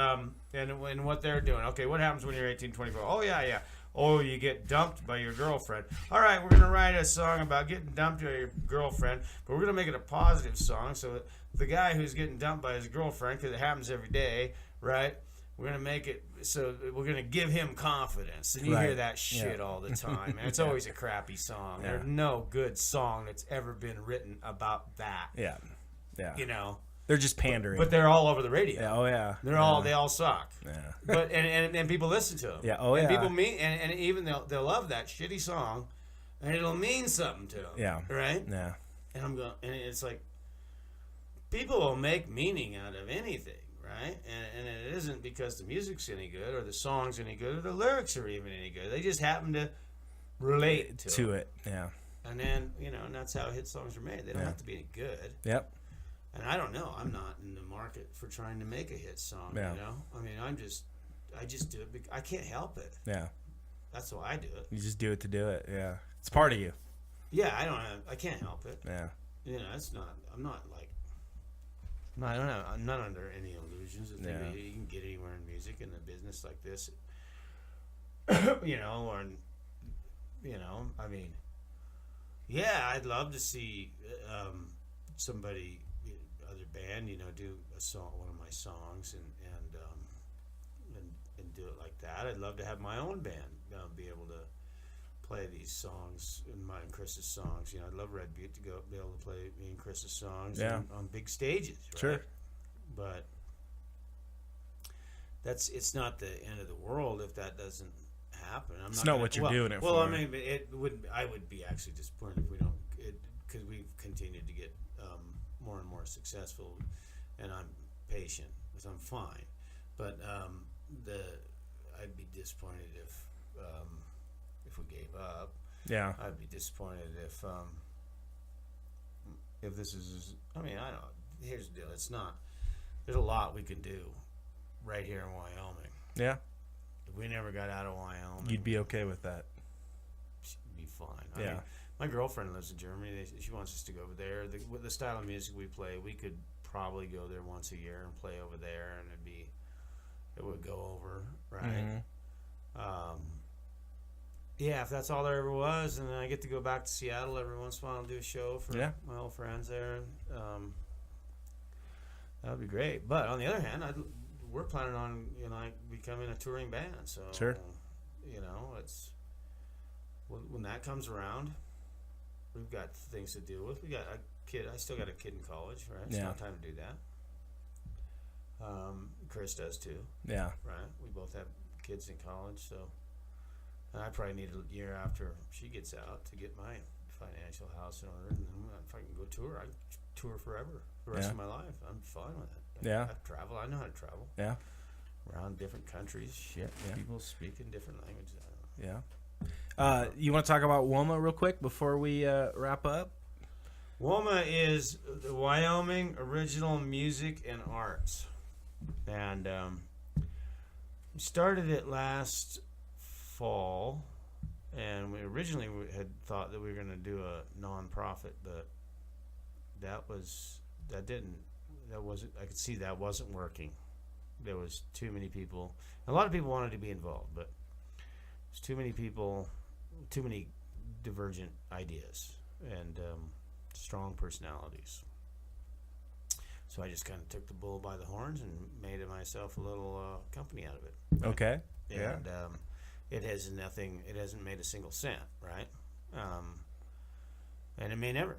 S2: what they're doing. Okay, what happens when you're 18 to 24? Oh, yeah. Oh, you get dumped by your girlfriend. All right, we're going to write a song about getting dumped by your girlfriend, but we're going to make it a positive song. So the guy who's getting dumped by his girlfriend, because it happens every day, right? We're going to make it so we're going to give him confidence. And you hear that shit all the time. And it's always a crappy song.
S1: Yeah.
S2: There's no good song that's ever been written about that.
S1: Yeah. Yeah.
S2: You know?
S1: They're just pandering.
S2: But they're all over the radio.
S1: Yeah, oh yeah.
S2: They all suck.
S1: Yeah.
S2: But and people listen to them.
S1: Yeah, oh
S2: and
S1: yeah.
S2: People and even they'll love that shitty song, and it'll mean something to them.
S1: Yeah.
S2: Right?
S1: Yeah.
S2: And it's like people will make meaning out of anything, right? And it isn't because the music's any good or the song's any good or the lyrics are even any good. They just happen to relate to
S1: it. Yeah.
S2: And then, you know, and that's how hit songs are made. They don't have to be any good.
S1: Yep.
S2: And I don't know. I'm not in the market for trying to make a hit song.
S1: Yeah.
S2: You know, I mean, I just do it. I can't help it.
S1: Yeah.
S2: That's why I do it.
S1: You just do it to do it. Yeah. It's part of you.
S2: Yeah, I can't help it.
S1: Yeah.
S2: You know, it's not. I'm not like. No, I don't know. I'm not under any illusions that you can get anywhere in music in a business like this. You know, or you know, I mean, yeah, I'd love to see somebody. Other band, you know, do a song, one of my songs, and do it like that. I'd love to have my own band be able to play these songs, and my and Chris's songs. You know, I'd love Red Butte to be able to play me and Chris's songs on big stages. Right? Sure, but it's not the end of the world if that doesn't happen.
S1: It's not what you're doing it for.
S2: Well, I mean, I would be actually disappointed if we don't, because we've continued to get more and more successful, and I'm patient, because I'm fine. But I'd be disappointed if if we gave up.
S1: Yeah.
S2: I'd be disappointed if this is. I mean, I don't. Here's the deal. It's not. There's a lot we can do right here in Wyoming.
S1: Yeah.
S2: If we never got out of Wyoming,
S1: You'd be okay with that.
S2: It'd be fine.
S1: Yeah.
S2: I mean, my girlfriend lives in Germany. She wants us to go over there. With the style of music we play, we could probably go there once a year and play over there, and it would go over, right?
S1: Mm-hmm.
S2: Yeah, if that's all there ever was, and then I get to go back to Seattle every once in a while and do a show for my old friends there, that would be great. But on the other hand, we're planning on becoming a touring band. So
S1: sure,
S2: it's when that comes around, we've got things to deal with. We got a kid. I still got a kid in college, right? It's not time to do that. Chris does too. Yeah. Right. We both have kids in college, so. And I probably need a year after she gets out to get my financial house in order. And then if I can go tour, I tour forever, the rest of my life. I'm fine with it. I've traveled. I know how to travel. Yeah. Around different countries. Shit. Yeah. People speaking different languages. I don't know.
S1: You want to talk about WOMA real quick before we wrap up?
S2: WOMA is the Wyoming Original Music and Arts. And we started it last fall, and we originally had thought that we were going to do a non-profit, but I could see that wasn't working. There was too many people. A lot of people wanted to be involved, but there's too many people, too many divergent ideas, and strong personalities. So I just kind of took the bull by the horns and made myself a little company out of it. Right? Okay. And it hasn't made a single cent, right? And it may never.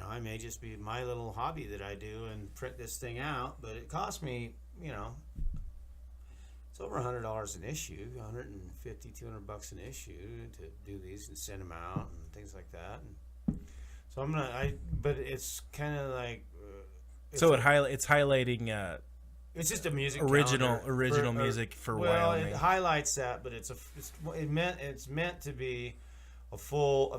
S2: I may just be my little hobby that I do and print this thing out, but it cost me, it's over $100 an issue, $150-$200 an issue to do these and send them out and things like that. And so but it's kind of like. It's
S1: highlighting.
S2: It's just a music
S1: original music for Wyoming.
S2: Well, it highlights that, but it's meant to be a full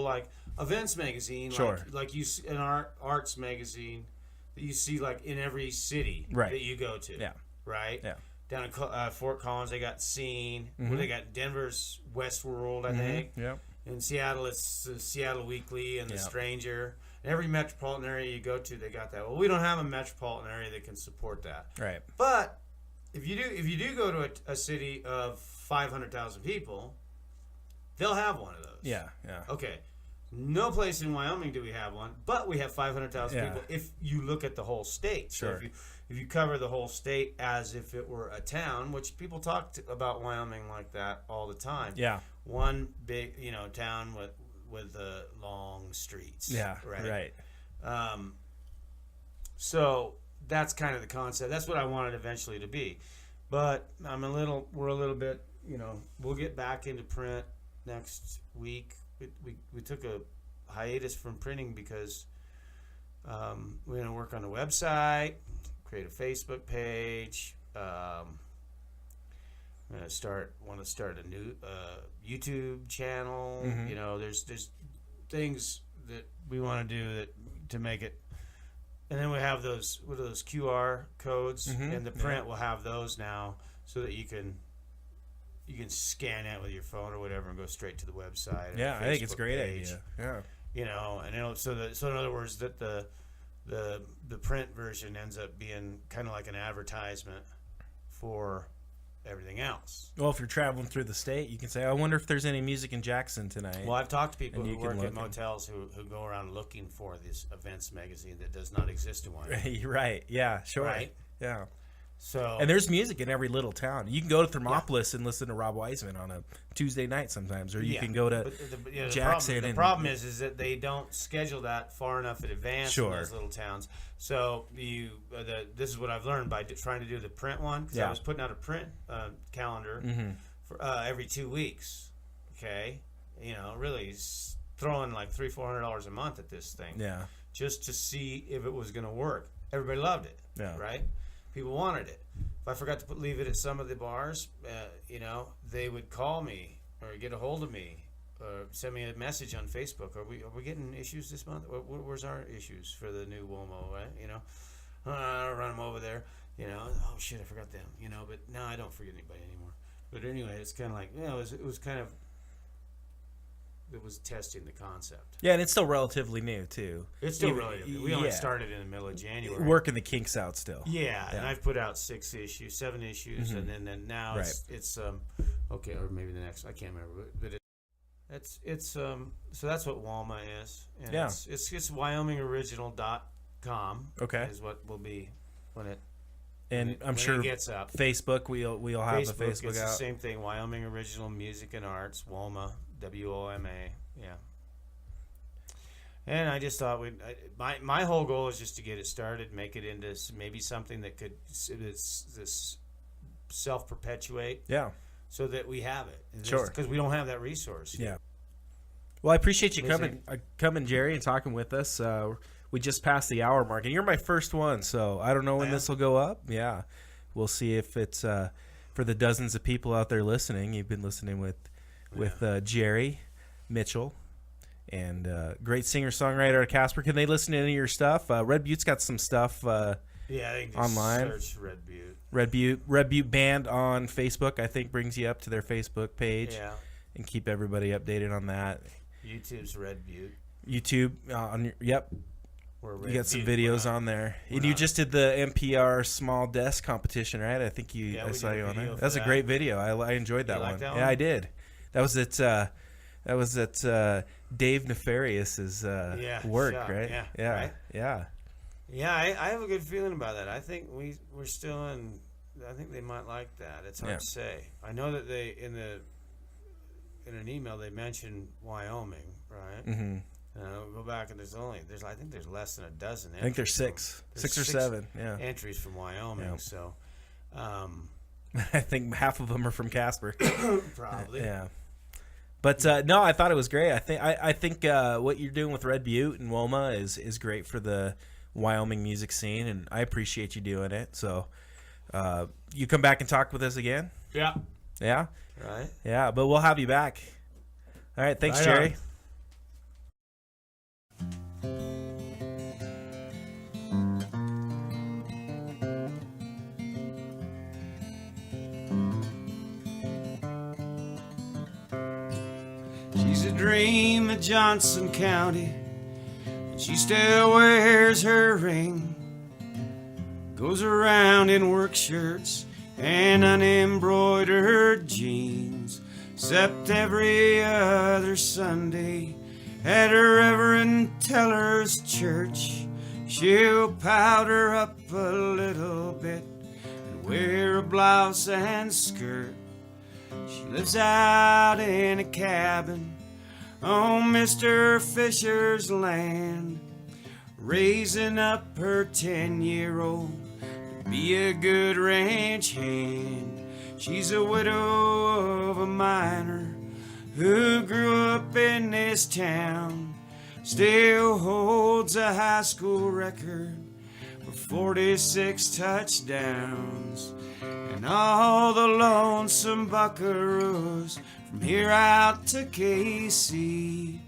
S2: like events magazine,
S1: sure.
S2: like you see an arts magazine that you see like in every city that you go to, right? Yeah. Down in Fort Collins, they got Scene. Mm-hmm. Where they got Denver's Westworld, I think. Yeah. In Seattle, it's the Seattle Weekly and the Stranger. Every metropolitan area you go to, they got that. Well, we don't have a metropolitan area that can support that. Right. But if you do go to a city of 500,000 people, they'll have one of those. Yeah. Yeah. Okay. No place in Wyoming do we have one, but we have 500,000 people. If you look at the whole state, sure. So if you cover the whole state as if it were a town, which people talk about Wyoming like that all the time. Yeah. One big, town with long streets. Yeah, right. So that's kind of the concept. That's what I wanted eventually to be. But we're a little bit, we'll get back into print next week. We took a hiatus from printing because we're going to work on a website, create a Facebook page. I'm going to want to start a new YouTube channel. Mm-hmm. There's things that we want to do to make it. And then we have those QR codes, mm-hmm. and the print will have those now, so that you can scan it with your phone or whatever and go straight to the website. Yeah, I think it's a great idea. Yeah, and so in other words, that the print version ends up being kind of like an advertisement for everything else.
S1: Well, if you're traveling through the state, you can say, I wonder if there's any music in Jackson tonight.
S2: Well, I've talked to people who work at motels who go around looking for this events magazine that does not exist in Wyoming.
S1: Right. Yeah, sure.
S2: Right?
S1: Yeah. And there's music in every little town. You can go to Thermopolis and listen to Rob Wiseman on a Tuesday night sometimes, or you can go to Jackson.
S2: The problem is that they don't schedule that far enough in advance in those little towns. So this is what I've learned by trying to do the print one, because I was putting out a print calendar mm-hmm. for every 2 weeks. Okay, really throwing like $300-$400 a month at this thing. Yeah, just to see if it was going to work. Everybody loved it. Yeah, right. People wanted it. If I forgot to leave it at some of the bars, they would call me or get a hold of me, or send me a message on Facebook. Are we getting issues this month? Where's our issues for the new WOMA, right? You know, I'll run them over there. You know, oh shit, I forgot them. You know, but no, I don't forget anybody anymore. But anyway, it's kind of like, you know, it was kind of, it was testing the concept.
S1: Yeah, and it's still relatively new too.
S2: It's still relatively. We only started in the middle of January.
S1: Working the kinks out still.
S2: Yeah, and I've put out 7 issues, and then now it's okay, or maybe the next, I can't remember, but it's so that's what WOMA is. And it's WyomingOriginal.com.
S1: Okay,
S2: is what will be when it.
S1: And I'm sure
S2: it gets up.
S1: Facebook, we'll have the Facebook
S2: it's
S1: out.
S2: The same thing. Wyoming Original Music and Arts, WOMA, WOMA. Yeah. And I just thought my whole goal is just to get it started, make it into maybe something that could this self-perpetuate.
S1: Yeah.
S2: So that we have it.
S1: Sure.
S2: Because we don't have that resource.
S1: Yeah. Well, I appreciate you coming, Jerry, and talking with us. We just passed the hour mark, and you're my first one, so I don't know when this will go up. Yeah, we'll see if it's for the dozens of people out there listening. You've been listening with Jerry Mitchell, and great singer-songwriter out of Casper. Can they listen to any of your stuff? Red Butte's got some stuff
S2: they can just
S1: online.
S2: Search Red Butte.
S1: Red Butte Band on Facebook, I think, brings you up to their Facebook page.
S2: Yeah.
S1: And keep everybody updated on that.
S2: YouTube's Red Butte.
S1: YouTube yep. You got some videos on there. And you just did the NPR Small Desk competition, right? I think I saw you on there. That's a great video. I enjoyed that one. Yeah, I did. That was at Dave Nefarious's work, right?
S2: Yeah. Right?
S1: Yeah.
S2: Yeah, I have a good feeling about that. I think we're still in. I think they might like that. It's hard to say. I know that they in an email they mentioned Wyoming, right? Mm-hmm. Go back and I think there's less than a dozen.
S1: I think there's six or seven. Yeah,
S2: entries from Wyoming. Yeah. So,
S1: I think half of them are from Casper.
S2: Probably.
S1: Yeah. But no, I thought it was great. I think what you're doing with Red Butte and WOMA is great for the Wyoming music scene, and I appreciate you doing it. So, you come back and talk with us again?
S2: Yeah.
S1: Yeah?
S2: Right.
S1: Yeah, but we'll have you back. All right, thanks, Jerry.
S2: She's a dream of Johnson County, and she still wears her ring. Goes around in work shirts and unembroidered jeans, except every other Sunday at her Reverend Teller's church. She'll powder up a little bit and wear a blouse and skirt. She lives out in a cabin on Mr. Fisher's land, raising up her 10-year-old to be a good ranch hand. She's a widow of a miner who grew up in this town, still holds a high school record for 46 touchdowns. And all the lonesome buckaroos from here out to KC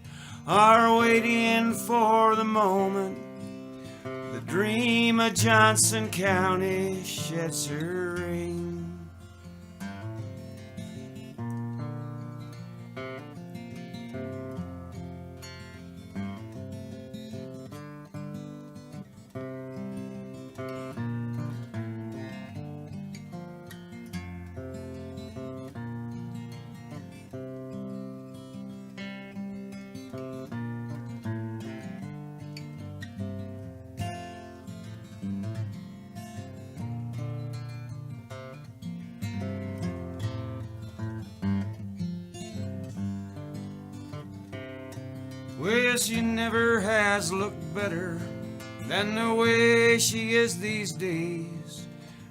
S2: are waiting for the moment the dream of Johnson County sheds her ring. Well, she never has looked better than the way she is these days.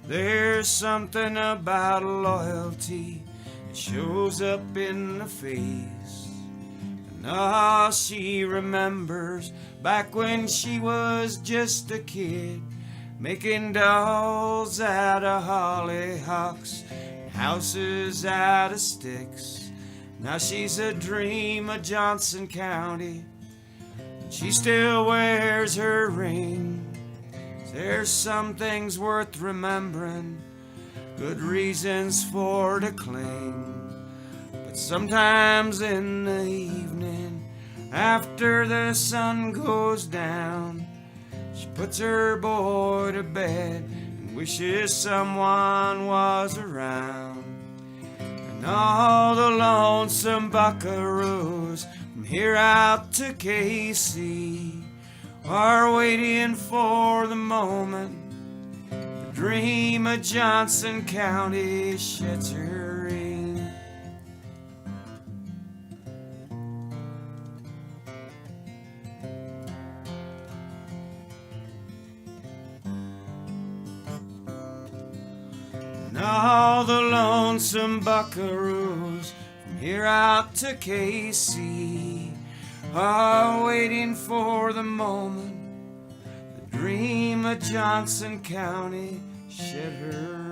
S2: There's something about loyalty that shows up in the face. And all she remembers back when she was just a kid, making dolls out of hollyhocks and houses out of sticks. Now she's a dream of Johnson County, and she still wears her ring. There's some things worth remembering, good reasons for to cling. But sometimes in the evening, after the sun goes down, she puts her boy to bed and wishes someone was around. And all the lonesome buckaroos from here out to KC are waiting for the moment the dream of Johnson County sheds her ring. And all the lonesome buckaroos from here out to KC are waiting for the moment the dream of Johnson County shed her